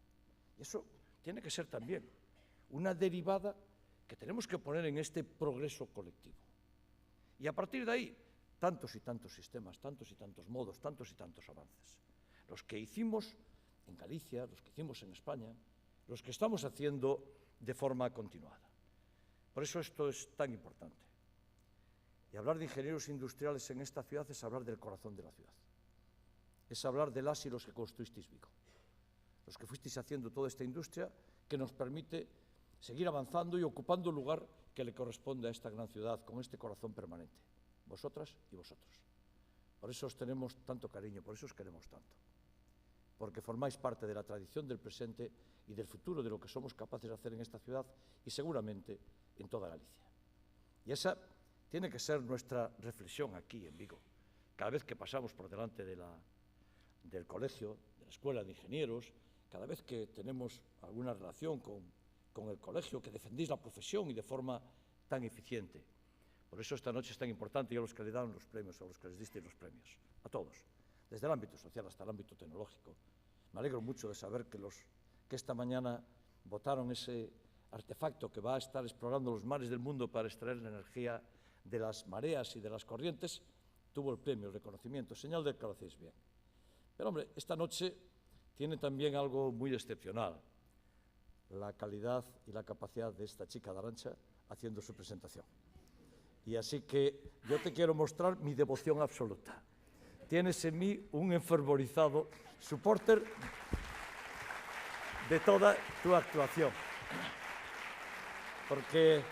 Y eso tiene que ser también una derivada que tenemos que poner en este progreso colectivo. Y a partir de ahí, tantos y tantos sistemas, tantos y tantos modos, tantos y tantos avances. Los que hicimos en Galicia, los que hicimos en España, los que estamos haciendo de forma continuada. Por eso esto es tan importante. Y hablar de ingenieros industriales en esta ciudad es hablar del corazón de la ciudad. Es hablar de las y los que construisteis Vigo, los que fuisteis haciendo toda esta industria que nos permite seguir avanzando y ocupando el lugar que le corresponde a esta gran ciudad con este corazón permanente, vosotras y vosotros. Por eso os tenemos tanto cariño, por eso os queremos tanto, porque formáis parte de la tradición del presente y del futuro de lo que somos capaces de hacer en esta ciudad y seguramente en toda Galicia. Y esa tiene que ser nuestra reflexión aquí en Vigo, cada vez que pasamos por delante del colegio, de la Escuela de Ingenieros, cada vez que tenemos alguna relación con el colegio, que defendéis la profesión y de forma tan eficiente. Por eso esta noche es tan importante y a los que le dan los premios, a los que les disteis los premios, a todos, desde el ámbito social hasta el ámbito tecnológico. Me alegro mucho de saber que esta mañana votaron ese artefacto que va a estar explorando los mares del mundo para extraer la energía de las mareas y de las corrientes, tuvo el premio, el reconocimiento, señal de que lo hacéis bien. Pero hombre, esta noche tiene también algo muy excepcional, la calidad y la capacidad de esta chica de Arantxa haciendo su presentación. Y así que yo te quiero mostrar mi devoción absoluta. Tienes en mí un enfervorizado supporter de toda tu actuación. Porque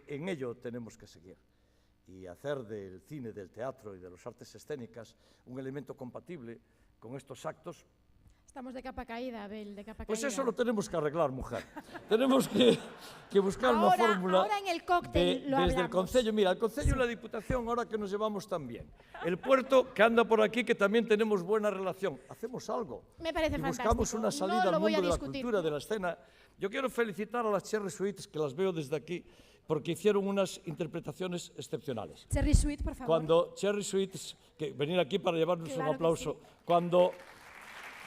en ello tenemos que seguir y hacer del cine, del teatro y de las artes escénicas un elemento compatible con estos actos. Estamos de capa caída, Abel, de capa Pues caída. eso lo tenemos que arreglar, mujer. Tenemos que buscar una fórmula. Ahora en el cóctel lo desde el hablamos. Concello, mira, el Concello y la Diputación, ahora que nos llevamos tan bien. El puerto que anda por aquí, que también tenemos buena relación. Hacemos algo. Me parece y fantástico. buscamos una salida No lo al voy a mundo de la discutir. cultura, de la escena. Yo quiero felicitar a las Cherry Suites, que las veo desde aquí, porque hicieron unas interpretaciones excepcionales. Cherry Sweet, por favor. Cuando Cherry Suites, que venir aquí para llevarnos Claro un que aplauso, sí.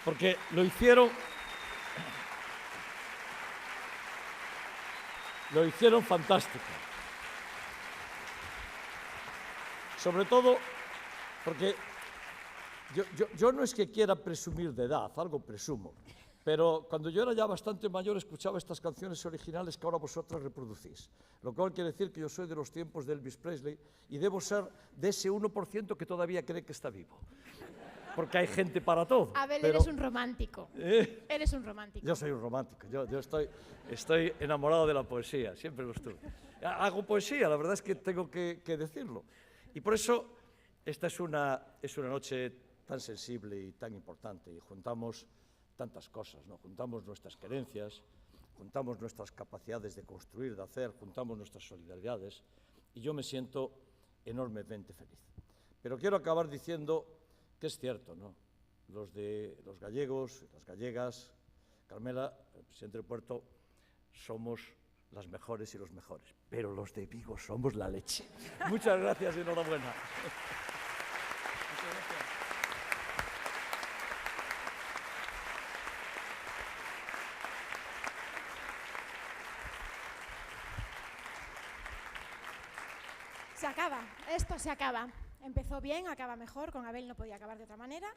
porque lo hicieron fantástico. Sobre todo porque yo no es que quiera presumir de edad, algo presumo, pero cuando yo era ya bastante mayor escuchaba estas canciones originales que ahora vosotras reproducís, lo cual quiere decir que yo soy de los tiempos de Elvis Presley y debo ser de ese 1% que todavía cree que está vivo. Porque hay gente para todo. Abel, pero eres un romántico. Eres un romántico. yo soy un romántico, yo estoy enamorado de la poesía, siempre lo estuve. Hago poesía, la verdad es que tengo que decirlo. Y por eso esta es una noche tan sensible y tan importante, y juntamos tantas cosas, ¿no? Juntamos nuestras querencias, juntamos nuestras capacidades de construir, de hacer, juntamos nuestras solidaridades, y yo me siento enormemente feliz. Pero quiero acabar diciendo que es cierto, ¿no? Los gallegos, las gallegas, Carmela, el presidente del puerto, somos las mejores y los mejores, pero los de Vigo somos la leche. Muchas gracias y enhorabuena. Se acaba, esto se acaba. Empezó bien, acaba mejor, con Abel no podía acabar de otra manera.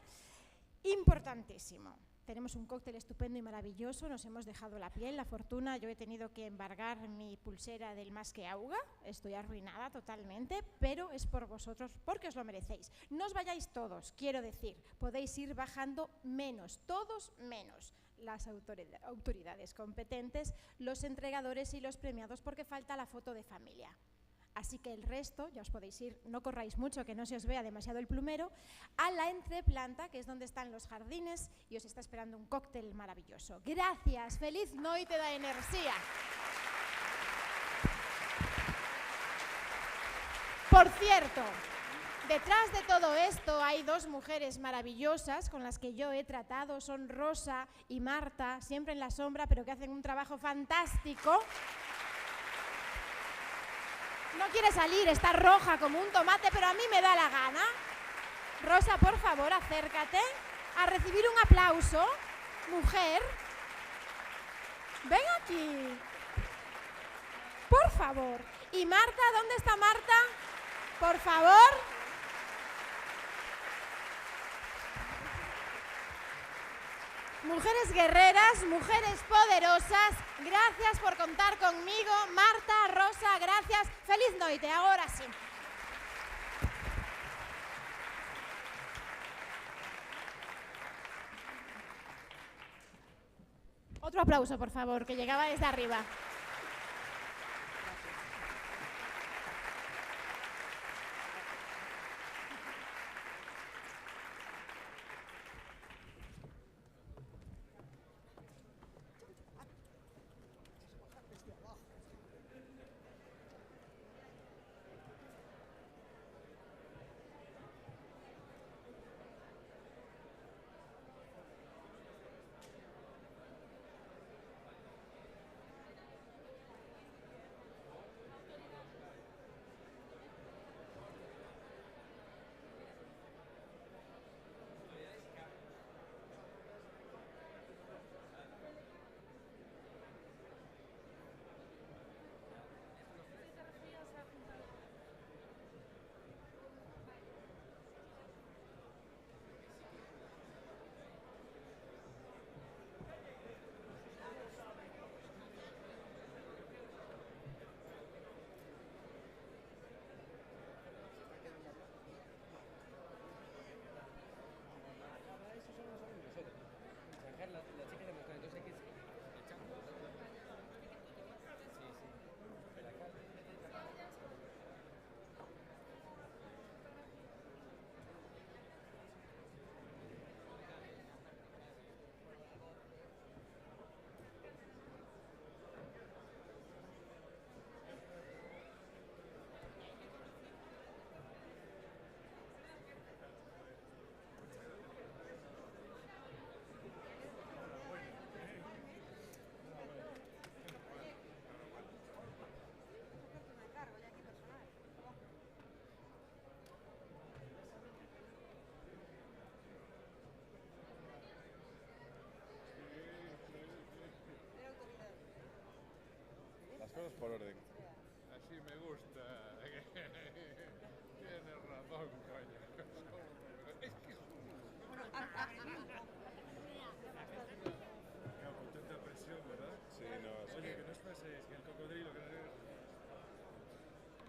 Importantísimo. Tenemos un cóctel estupendo y maravilloso, nos hemos dejado la piel, la fortuna. Yo he tenido que embargar mi pulsera del Más que Auga, estoy arruinada totalmente, pero es por vosotros, porque os lo merecéis. No os vayáis todos, quiero decir, podéis ir bajando menos, todos menos. Las autoridades competentes, los entregadores y los premiados, porque falta la foto de familia. Así que el resto, ya os podéis ir, no corráis mucho, que no se os vea demasiado el plumero, a la entreplanta, que es donde están los jardines, y os está esperando un cóctel maravilloso. Gracias, feliz noite da enerxía. Por cierto, detrás de todo esto hay dos mujeres maravillosas con las que yo he tratado, son Rosa y Marta, siempre en la sombra, pero que hacen un trabajo fantástico. No quiere salir, está roja como un tomate, pero a mí me da la gana. Rosa, por favor, acércate a recibir un aplauso. Mujer, ven aquí. Por favor. ¿Y Marta? ¿Dónde está Marta? Por favor. Mujeres guerreras, mujeres poderosas, gracias por contar conmigo. Marta, Rosa, gracias. Feliz noite, ahora sí. Otro aplauso, por favor, que llegaba desde arriba. Las cosas por orden. Así me gusta. Tienes razón, coño. Es que Claro, con tanta presión, ¿verdad? Sí, no, es Oye, que- que no os paséis, que el cocodrilo, que no es...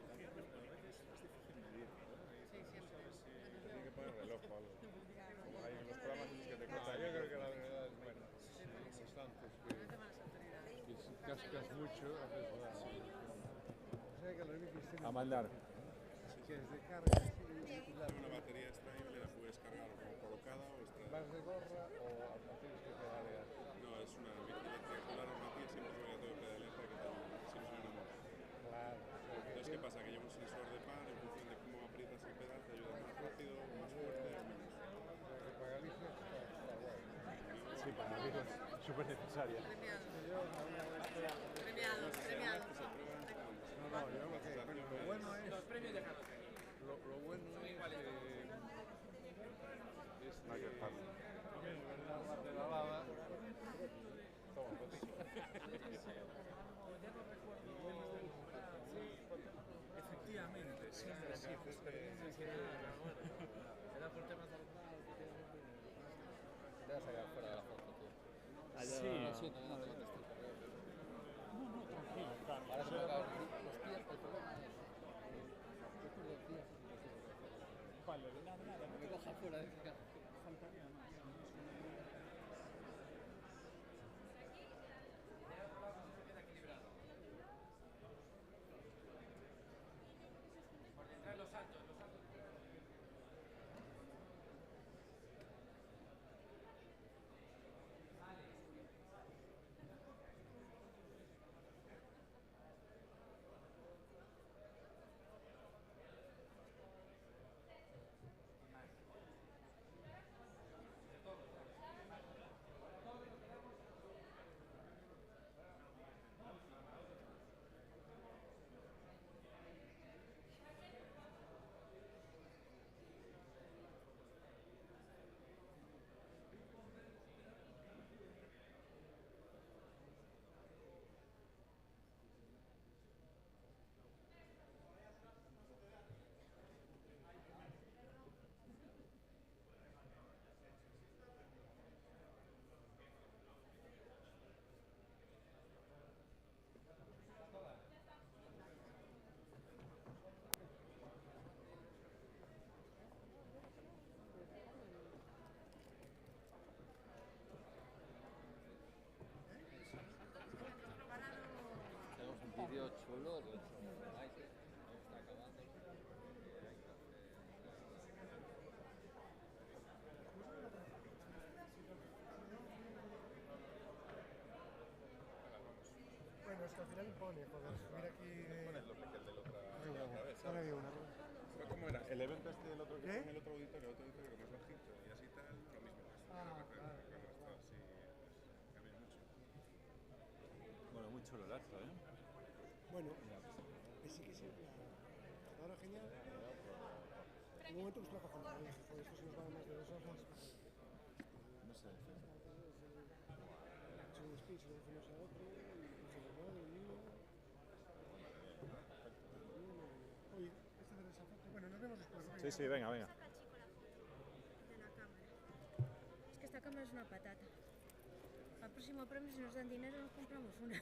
A veces es difícil medir, ¿no? Sí, siempre. Te tiene que poner reloj o algo. Como hay en los programas en los que te No, cortan. yo creo que la verdad es buena. Somos tantos que si cascas mucho, haces daño. O sea que los bicis tienen... A mandar. Que desde carga así... Tiene una batería extraíble, la puedes cargar como colocada o extraíble. ¿Vas de gorra o tienes que pedalear? No, es una bici eléctrica con la normativa, siempre que tengo que pedalear para que tal, si no soy una moto. Claro. Entonces, ¿qué pasa? Que lleva un sensor de par, en función de cómo aprietas el pedal, te ayuda más rápido, más fuerte o menos. Porque para Galicia está guay. Sí, para mí es súper necesaria. Premiados, premiados. No, no, yo lo que... Lo bueno es... Los premios de Carlos. Lo bueno es que... Una pedalada... Toma, contigo. Efectivamente, siempre sí. Era por temas de... Te vas a quedar fuera de la foto, tío. Sí. Lo siento, no te contesté. No, tranquilo. Ahora se me acaban los pies, el problema es... Yo creo que pies... Vale, nada. Me coja fuera de casa. Faltaría más. Bueno, es que al final impone, joder. Mira aquí... Pones lo que el del otro Ahora vez, ahora había una. Pero ¿cómo era? El evento este del otro que ¿Qué? fue en el otro auditorio como es bajito y así tal, lo mismo. Ah, Cuando está así, cambia mucho. Bueno, muy chulo el astro, ¿eh? Bueno, sí que sí, ahora genial. En un momento pues la cojones, dije, joder, esto se nos va más de 2 horas. No sé. He hecho un speech, lo hacemos a otro, y se nos va el mío. Oye, este de esa foto, bueno, nos vemos después. ¿No? Sí, sí, venga, venga. De la cámara. Es que esta cámara es una patata. Al próximo premio, si nos dan dinero, nos compramos una.